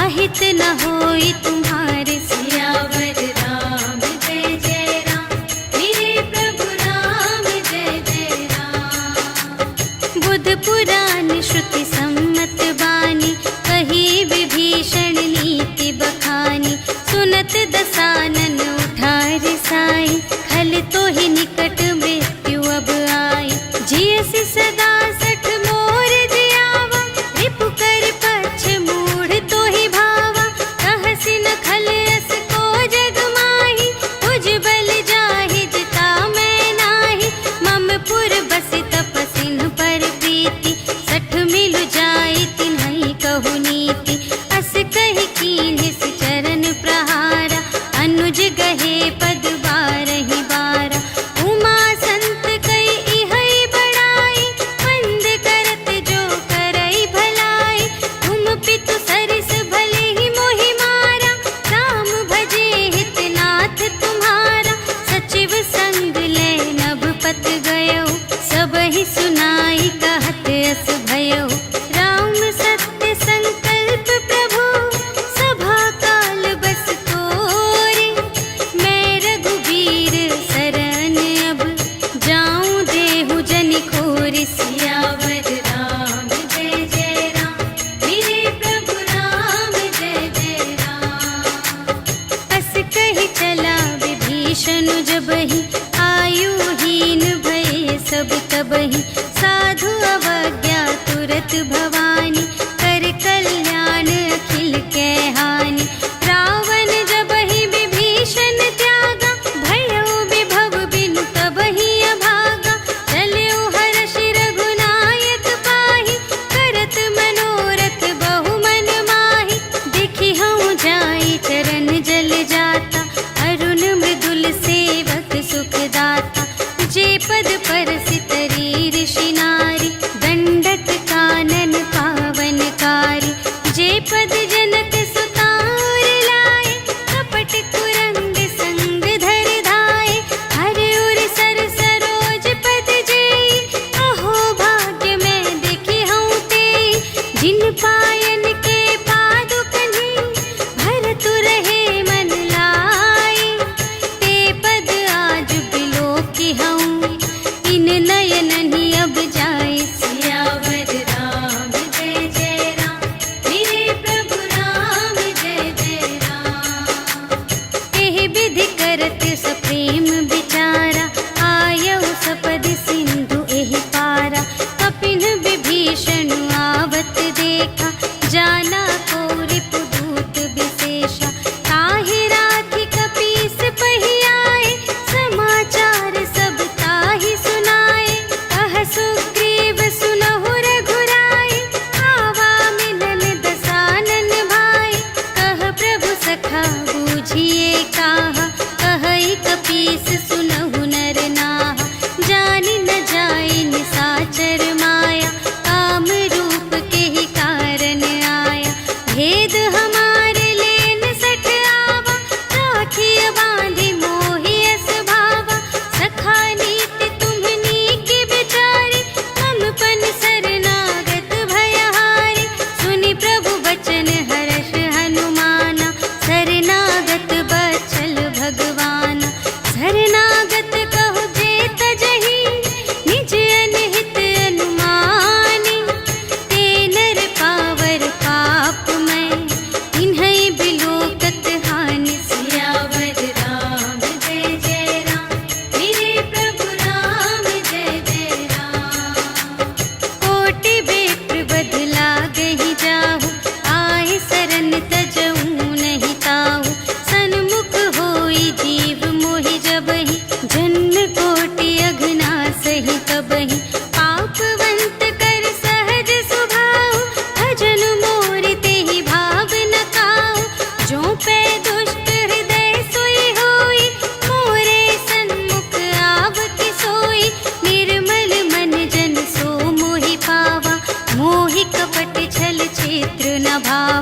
अहित न होई तुम्हारे सियावर राम जय जय राम मेरे प्रभु राम जय जय राम। बुध पुराण श्रुति सम्मत बानी कही विभीषण नीति बखानी सुनत दसानन उठार साई खल तो ही निकट मृत्यु अब आई जियसि सदा सठ मोर जियावा रिपु कर पक्ष मूढ़ तो ही भावा कहसि न खल अस को जग माही तुझ बल जाहि जिता मैं नाही मम पुर बसि तपसिन पर प्रीति सठ मिलु जाई तिन्हई कहु नीति अस कहि कीन्हिस चरण प्रहारा अनुज गहे पद बारहि बारा उमा संत कई इहई बड़ाई मंद करत जो करई भलाई तुम पितु सरिस भले ही मोहि मारा राम भजे हितनाथ तुम्हारा सचिव संग ले नभ पत गयो सब ही सुनाई कहत अस भयो राम सत्य संकल्प प्रभु सभा काल बस तोरे मैं रघुबीर शरण अब जाऊं देहु जनि खोरि सियावर राम जय जय राम मेरे प्रभु राम जय जय राम। अस कहि चला विभीषण जबहि आयुहीन भये सब तबहि साधु अवज्ञा तुरत भवानी कर कल्याण अखिल के हानि रावण जबहि विभीषण त्यागा भयो विभव बिनु तबहि अभागा चल्यो हर्ष रघुनायक पाहि करत मनोरथ बहु मन माहि देखि हऊँ जाई चरण जल जाता अरुण मृदुल सेवक सुखदाता जे पद पर सितरी ऋषि नारी दंडक कानन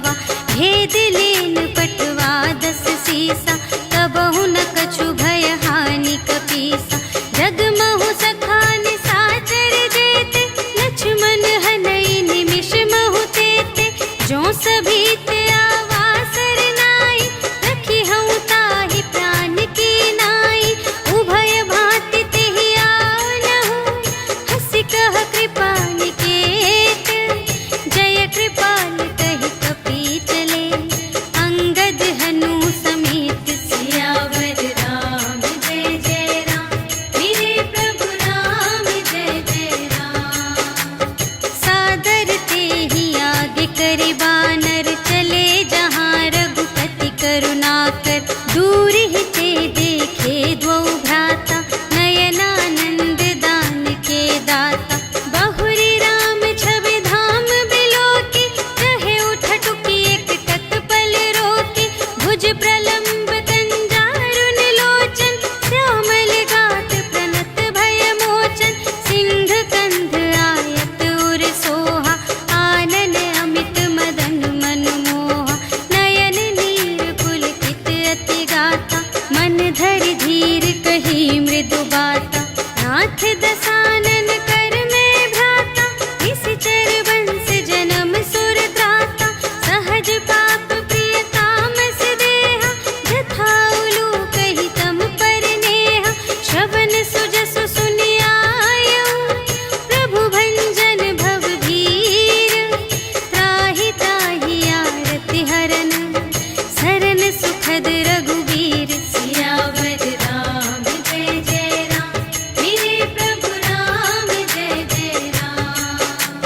पावा। भेद लेन पटवा 10 सीसा, तबहु न कछु भय हानि कपीसा। जगमहु सखान साचर जेते, लक्ष्मण हनई निमिष महु तेते। जो सभी ते आवासर नाई, रखी हूँ ताहि प्राण की नाई। उभय भांति तेहि आनहु, हंसि कह कृपा निकेत। जय कृपाल कहि कपि चले, अंगद हनु समेत। सियावर राम जय जय राम, मेरे प्रभु राम जय जय राम। सादर तेहि आगे करि बानर, चले जहाँ रघुपति करुणाकर। दूर ही ते देखे द्वौ भ्राता, नयनानंद दान के दाता। बहुरी राम छवि धाम बिलोकी, रहे उठटुकी एक तत्पल रोकी। भुज प्रलंब कंजारुन लोचन, श्यामल गात प्रणत भय मोचन। सिंह कंध आयत उर सोहा, आनन अमित मदन मनमोहा। नयन नीर पुलकित अति गाता, मन धरि धीर कही मृदु बाता। नाथ दसानन कर में भ्राता, निश्चर वंश जन्म सुर त्राता। सहज पाप प्रिय तामस देहा, जथा उलूक ही तम पर नेहा। श्रवण सुजसु सुनि आयऊ, प्रभु भंजन भव भीर। त्राहि ताहि आरति हरन, सरन सुखद रघुवीर। सियावर राम जय जय राम, मेरे प्रभु राम जय जय राम।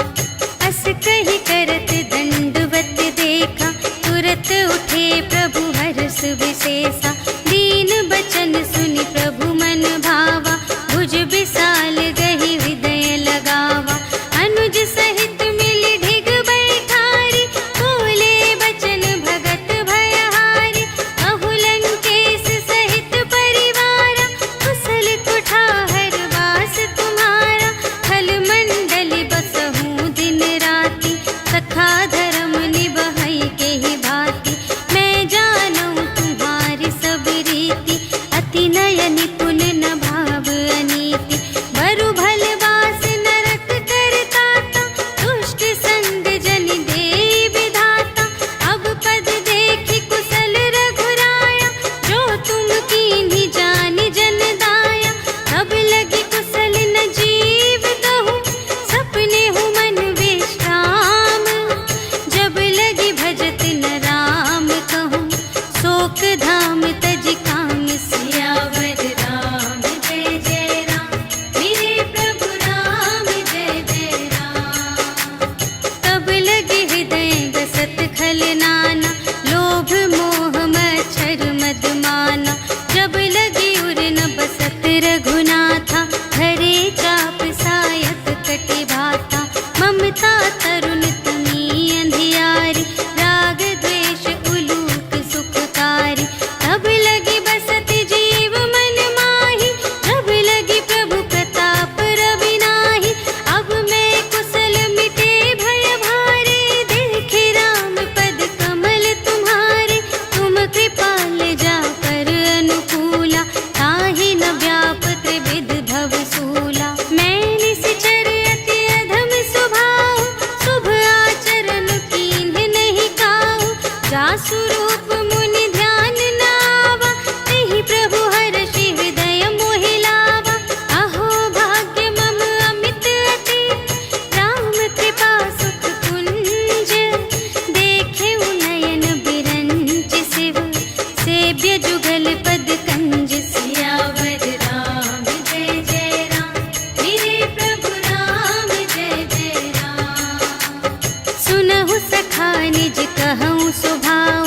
अस कहि करत दंडवत देखा, तुरत उठे प्रभु हर्ष विशेषा। दीन बचन सुनि प्रभु मन भावा, भुज विशाल गहि हृदय लगावा। अनुज सहित मिलि ढिग बैठारी, बोले बचन भगत भयहारी। कहु लंकेश सहित परिवारा, कुशल कुठार वास तुम्हारा। खल मंडल बसहु दिन राति, सखा धर्म निबहै केहि भांति। मैं जानूं तुम्हारी सब रीति, अति नय निपुण न भाव अनीति। बरु भल वास नरक करताता, दुष्ट संग जन देई विधाता। अब पद देखि कुशल रघुराया, जो तुम कीन्ही जानि जन दाया। तब लगी कुशल न जीव कहूँ, सपने हूँ मन विश्राम। जब लगी भजत न राम कहूँ, शोक धाम तज काम। सियावर राम जय जय राम, मेरे प्रभु राम जय जय राम। तब लगे हृदय गसत खल नाना, लोभ मोह मच्छर मद माना। जब लगी उर न बसत रघुनाथा, धरे चाप सायक कटि भाता। ममता तरुण तमी अंधियारी, राग द्वेष उलूक सुखकारी। तब लगी बसत जीव मन माही, जब लगी प्रभु प्रताप रवि नाही। अब मैं कुशल मिटे भय भारे, देखे राम पद कमल तुम्हारे। तुम कृपाल जा कर अनुकूला, ताहि न व्याप त्रिविध भव सूला। मैं निश्चर अति अधम स्वभाव, शुभ आचरण कीन्ह नहीं काहू। जासु रूप मुनि ध्यान न आवा, तेहि प्रभु हर्षि हृदय मोहि लावा। अहो भाग्य मम अमित अति, राम कृपा सुख कुंज। देखेउ नयन बिरंच शिव, सेव्य जुगल पद कंज। सियावर राम जय जय राम, मेरे प्रभु राम जय जय राम। सुनहु सखा निज कहूँ स्वभाव,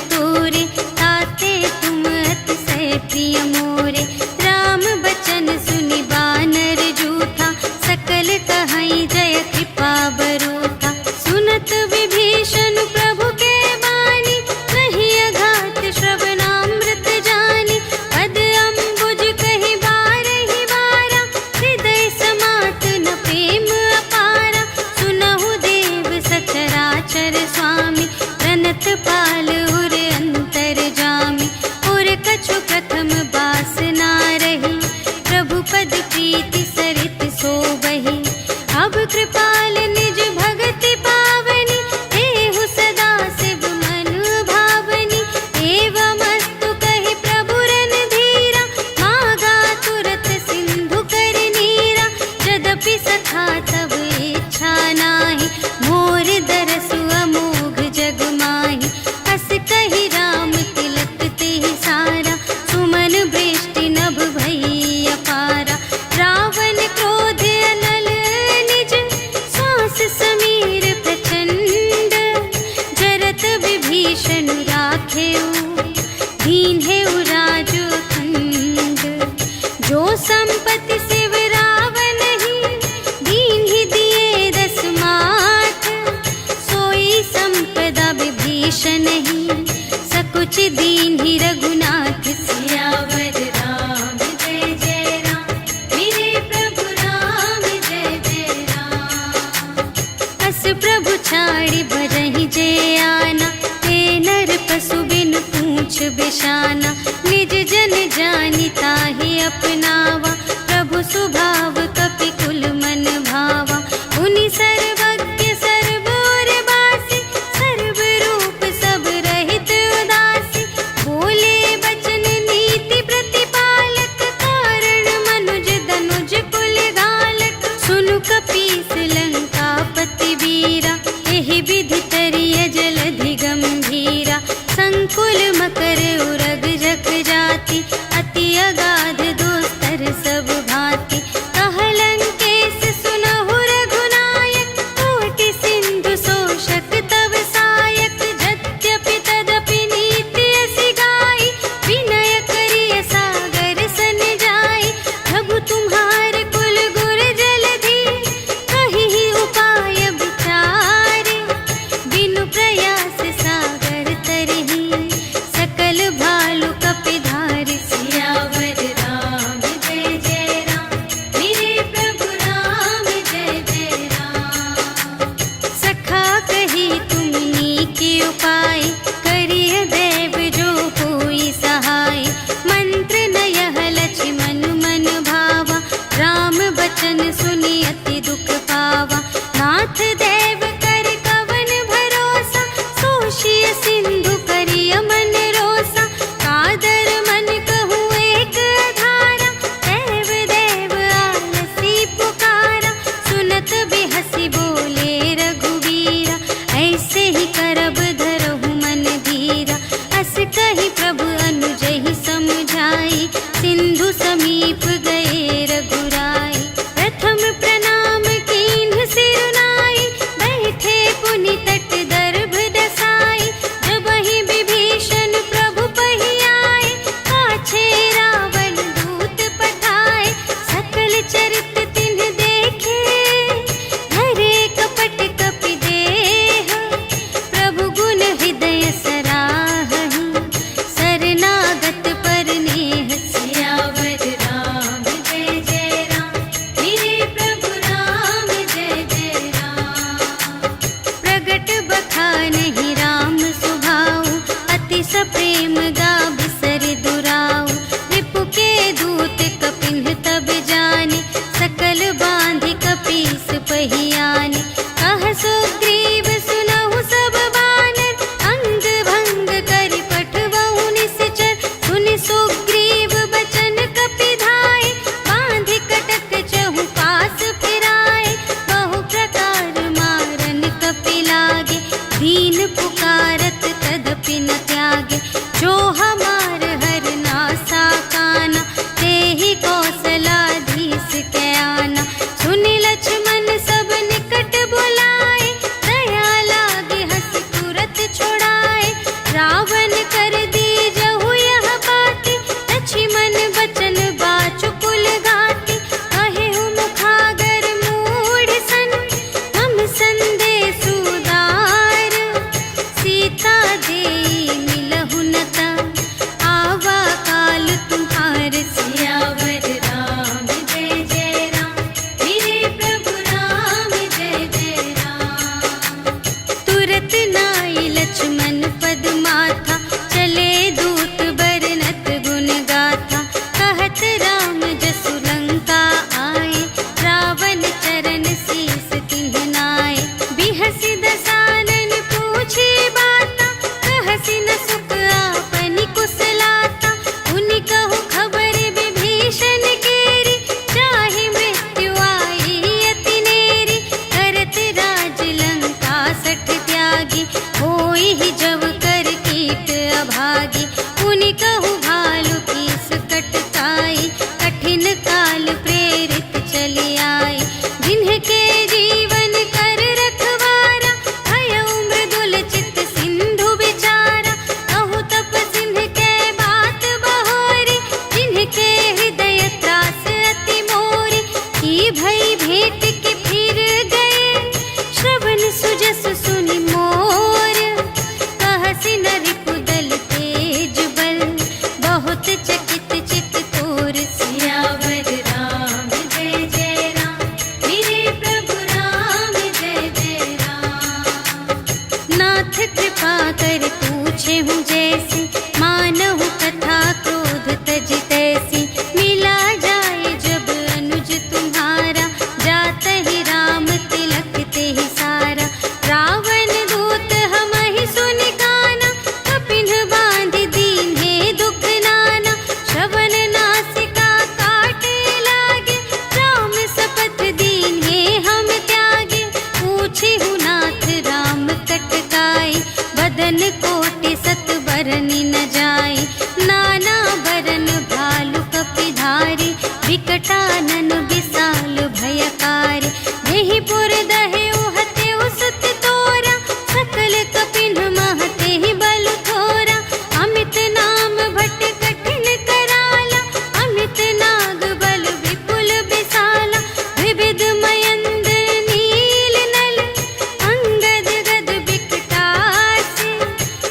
तोरे, ताते तुम अतिशय प्रिय मोरे। राम बचन सुनि बानर जूठा, सकल कहई जय कृपा बरूठा। सुनत विभीषण प्रभु के बानी, नहीं अघात श्रवणामृत जानी। पद अम्बुज कहि बारहि बारा, हृदय समात न प्रेम अपारा। सुनहु देव सचराचर स्वामी, प्रणत पाल उर अंतर जामी। और कछु प्रथम बास ना रही, प्रभु पद प्रीति सरित सोबहि। अब कृपाल निज भगति पावनी, देहु सदा शिव मन भावनी। एवमस्तु कहि प्रभु रणधीरा, मागा तुरत सिंधु कर नीरा। यद्यपि सखा तब इच्छा नाही, मोर दरसु अमोघ जग माही। हस कहि राम तिलक तेहि सारा, सुमन बृष्टि नभ भई अपारा। रावण क्रोध अनल निज, श्वास समीर प्रचंड। जरत विभीषण राखेउ, दीन्हेउ राजु अखंड। जो संपत्ति शिव रावण ही, दीन्हि दिए दस माठ। सोई संपदा विभीषण ही, सकुच दीन्हि रघुनाथ। सियावर राम जय जय राम, मेरे प्रभु राम जय जय राम। अस प्रभु छाड़ि भजहि जे आना, ते नर पशु बिनु पूछ बिशाना। निज जन जानि ताहि अपनावा, प्रभु सुभाव कपि कुल मन भावा। उनि सर्वज्ञ सर्व और बासी, सर्व रूप सब रहित उदासी। बोले बचन नीति प्रतिपालक, कारण मनुज धनुज कुल घालक। सुनु कपीस लंकापति वीरा, एहि विधि तरिय जलधि गंभीरा। संकुल मकर उरग जग जाति, अति अगाध दोस्तर सब भांति। कहलंकेश सुनहु रघुनायक, कोटि सिंधु शोषक तव सायक। यद्यपि तदपि नीति असी गाई, विनय करिय सागर सन जाई। प्रभु तुम्हार कुल गुर जलधि, कहिहि उपाय विचारे। बिनु प्रयास सागर तरहि, सकल चले दूत बरनत गुण गाथा, कहत राम जसु लंका आए, रावण चरण शीस तिन्ह नाए। बिहसि दसानन पूछे बाता, कहसि न सुख आपनि कुशलाता। उनि कहु खबर विभीषण केरी, चाहे मृत्यु आई अति नेरी। करत राज लंका सठ त्यागी, होई ही जब कर कीट अभागी। उनि कहु भालु कीस कटकाई, कठिन काल प्रेरित चली आई। जिन्हके जीवन कर रखवारा, भयउ मृदुल चित सिंधु विचारा। कहु तप सिंह के बात बहोरी, जिनके हृदय त्रास अति मोरी। की भई भेंट के फिर गए, श्रवण सुजस सुनि मोर। कहसि न रिपुदल तेज बल, बहुत चकित चित तोर। सियावर राम जय जय राम, मेरे प्रभु राम जय जय राम। नाथ कृपा कर पूछे हूँ जैसी, मानहु कथा क्रोध तज तैसी। मिला जाए जब अनुज तुम्हारा, जात ही राम तिलक ते ही सारा। रावण दूत हमहि सुनि काना, कपिन बांधि दीन्हे दुख नाना। श्रवण नासिका काटे लागे, राम शपथ दीन्हे हम त्यागे। पूछिहु नाथ राम कटकाई, बदन कोटि सत बरनि न जाई। नाना बरन भालु कपिधारी, विकटानन विशाल भयकारी। देहि पुर दहेउ हतेउ सुत तोरा, सकल कपिन महते ही बलु थोरा। अमित नाम भट कठिन कराला, अमित नाग बल विपुल विशाला। विविध मयंद्र नील नल, अंगद गद विकटासी।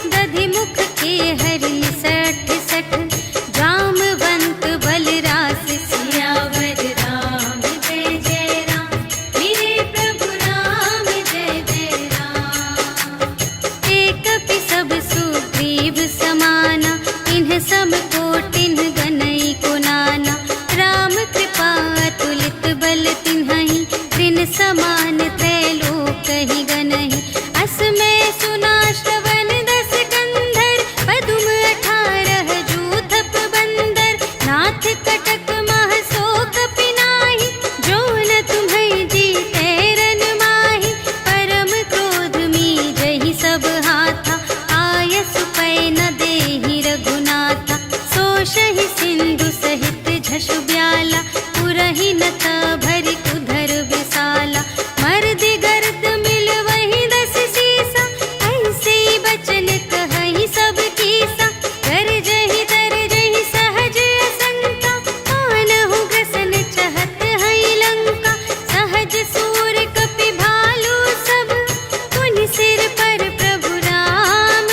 दधि मुख के हरि सठ सठ, जामवंत बलरास। सियावर राम जय जय राम, मेरे प्रभु राम जय जय राम। एक कपि सब सुग्रीव समाना, इन्ह सम कोटिन्ह गनई को नाना। राम कृपा अतुलित बल तिन्हहि, त्रिन समान त्रैलोक ही गनहि। अस में सुना श्रवण दस कंधर, पदुम 18 जूथप बंदर। नाथ कटक मह शोक पिनाहि, जो न तुम्हें जीते रन माहि। परम क्रोध मीजहि सब हाथा, आयसु पै न देहि रघुनाथा। सोषहि सिंधु सहित झसु ब्याला, पुरहि न भरि उधर विशाला। मर्दि गर्द मिल वही दस सीसा, ऐसे बचन कहहि सब कीसा। गरजहि तरजहि सहज असंका, मानहु ग्रसन चहत हई लंका। सहज सूर कपि भालु सब, पुनि सिर पर प्रभु राम।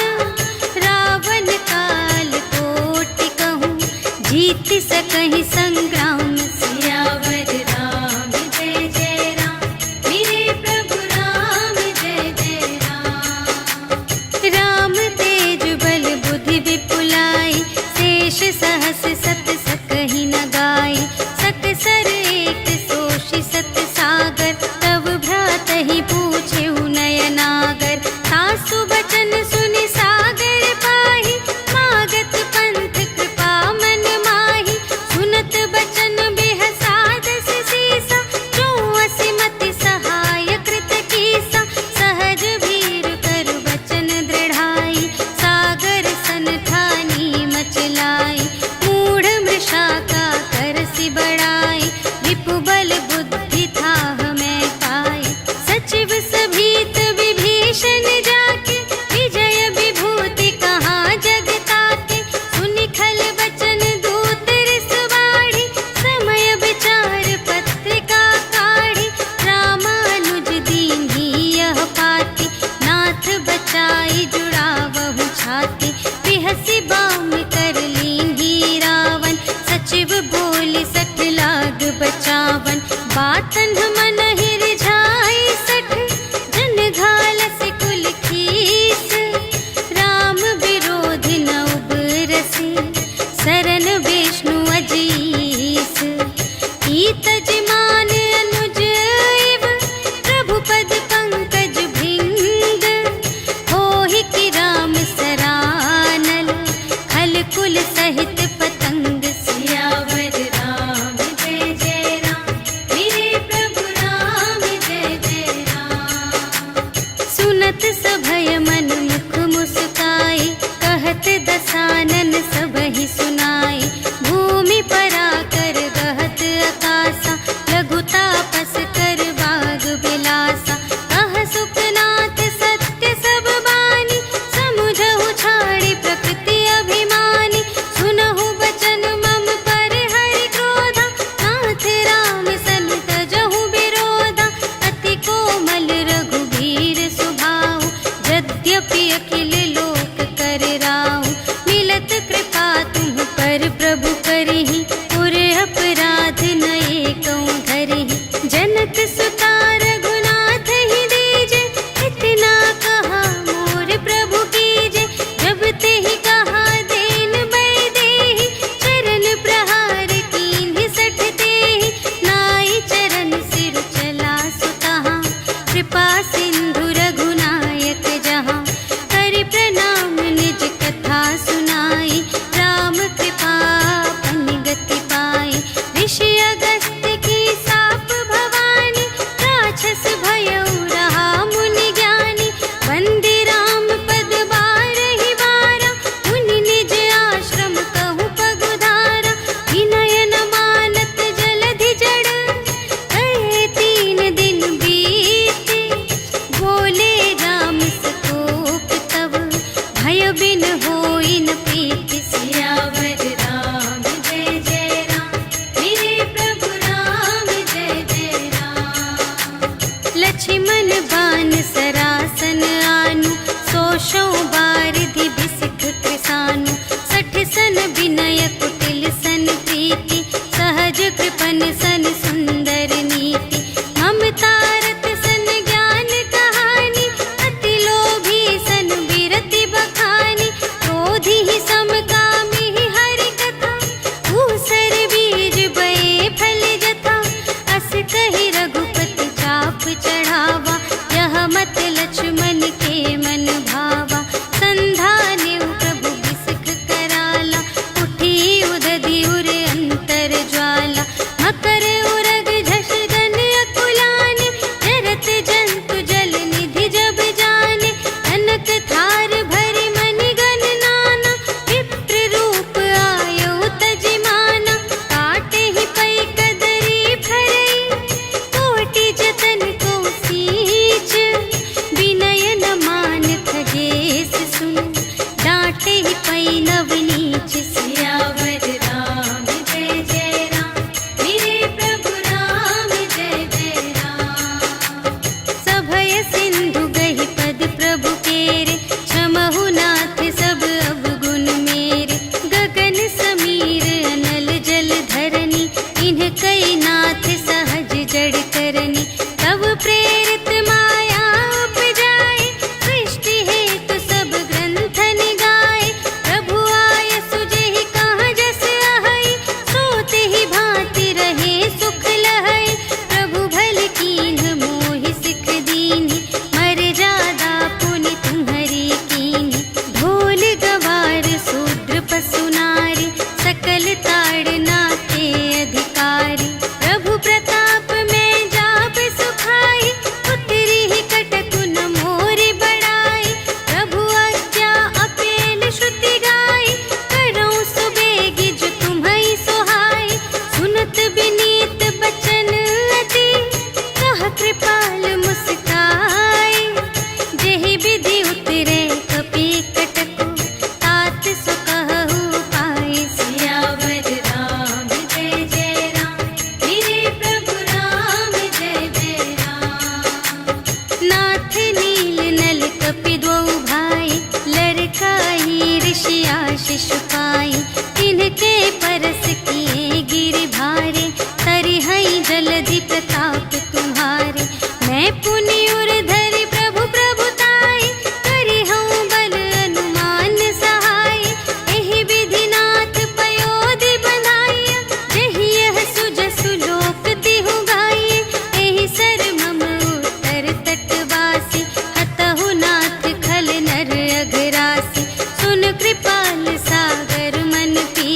रावण काल कोटि कहूँ, जीत सकहि संग्राम। सियावर राम जय जय राम, मेरे प्रभु राम जय जय राम। राम तेज बल बुद्धि विपुलाई, शेष सहस सत सकहि न गाई। सकसर एक सोषि सत सागर, तब भ्रातहि पूछेउ नयनागर। सासु बचन सुनि सागर पाहि, मागत पंथ कृपा मन माहि। सुनत बचन बिहसादस सीसा, जो असिमति सहाय कृत कीसा। सहज भीर कर बचन दृढ़ाई, सागर सन ठानी मचलाई। मूढ़ मृषा का करसि बड़ाई, रिपु बल बुद्धि थाह में पाई। सचिव सभीत विभीषण जाके, विजय विभूति कहाँ जग ताके। सुनि खल बचन दूत रिस बाढ़ी, समय विचार पत्रिका काढ़ी। रामानुज दीन्ही यह पाती, नाथ बचाई जुड़ावहु छाती। बिहसि बाम कर लीन्ही रावण, सचिव बोलि सठ लाग बचावन। बातन मन ही रिझाई सठ, जन घालसि कुल खीस। राम विरोधि न सहित पतंग। सियावर राम जय जय राम, मेरे प्रभु राम जय जय राम। सुनत सभय मन मुख मुस्काई, कहत दसानन सबहि सुनाई। भूमि पराकर गहत आकासा, लघु तापस कर बाग बिलासा। कह सुखनाथ सत्य सब बानी, समुझहु छाड़ी प्रकृति अभिमानी। सुनहु बचन मम पर हरि क्रोधा, नाथ राम सन तजहु विरोधा। अति कोमल रघुबीर सुभाऊ, यद्यपि अखिल लोक कर राहु। मिलत कृपा तुम पर प्रभु करहि, पुर अपराध न एकौ धरहि। जनक सुता रघुनाथ ही दीजे, इतना कहा मोर प्रभु कीजे। जब तेहि कहा देन बैदेहि, चरण प्रहार कीन्हि सठ तेहि। नाई चरण सिर चला सुतहाँ, कृपा सिंधु रघुनायक जहाँ। करि प्रणाम निज कथा सुनाई, राम कृपा पन गति पाई। ऋषि अगस्त्य की साप भवानी, राक्षस भयउ रहा मुनि ज्ञानी। वंदे राम पद बारहि बारा, मुनि निज आश्रम कहु पगुधारा। विनय न मानत जलधि जड़, कहे 3 दिन बीते। बोले राम संतोष तब, भय बिन होई न प्रीति। सियावर राम जय जय राम, मेरे प्रभु राम जय जय राम। लक्ष्मण बान सरासन आनु, सोशौ बारिधि बिसिख कृसानु। 60 सन विनय कुटिल सन प्रीति, सहज कृपन सन सुंदर नीति। ममता रत सन ज्ञान कहानी, अति लोभी सन बिरति बखानी। क्रोधी ही समकामी ही हरि कथा, ऊसर बीज बये फल जथा। अस कहि रघुपति चाप चढ़ावा, यह मत लक्ष्मण के मन भावा। संधान्यु प्रभु बिसिख कराला, उठी उदधि उर अंतर ज्वाला। मकर उरग झष गन अकुलाने, जरत जंतु जल निधि जब जाने। कनक थार भरि मनि गण नाना, विप्र रूप आयउ तजिमाना। काटे ही पै कदरी फरई, कोटि जतन को सींच। विनय न मान खगेश सुन, डांटे ही पै नव नीच। सियावर राम जय जय राम, मेरे प्रभु राम जय जय राम। सभय सिंधु गहि पद प्रभु केरे, क्षमहु नाथ सब अवगुण मेरे। गगन समीर अनल जल धरनी, इन्ह कई नाथ सहज जड़ करनी। तब प्रेरित माया उपजाए, सृष्टि हेतु सब ग्रंथ निगाए। प्रभु आय सुजेहि कहाँ जस अहै, सोते ही भांति रहे सुख लहै। प्रभु भल कीन्ह मोहि सिख दीन्हि, मर्यादा पुनि तुम्हरी कीन्हि। ढोल गवार शूद्र पशु नारी, सकल ताड़ना के अधिकारी। प्रभु प्रताप में जाप सुखाई, उतरी ही कटकु न मोरि बड़ाई। प्रभु आज्ञा अपेल श्रुति गाई, करऊँ सुबेगी जो तुम्है सोहाई। सुनत विनीत बचन अति, कह कृपाल मुस्काई। जेहि विधि उतरे कपि कटकु, तात सो कहु पाई। सियावर राम जय जय राम, मेरे प्रभु राम जय जय राम। नाथ नील नल कपि द्वौ भाई, लरकाई ऋषि आशीष पाई। तिनके परस किए गिरि भारे, तरिहै जलधि प्रताप तुम्हारे। मैं पुनि उर धरि प्रभु प्रभुताई, करिहउँ बल अनुमान सहाय। एहि विधि नाथ पयोधि बंधाइया, जेहि यह सुजसु लोक तिहु गाइए। एहि सर मम उत्तर तटवासी, हतहु नाथ खल नर अघरासी। सुन कृपाल सागर मन पी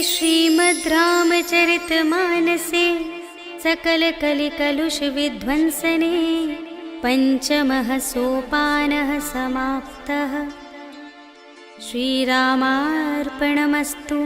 श्रीमद् रामचरितमानसे सकलकलिकलुषविध्वंसने पञ्चमः सोपानः समाप्तः। श्रीरामार्पणमस्तु।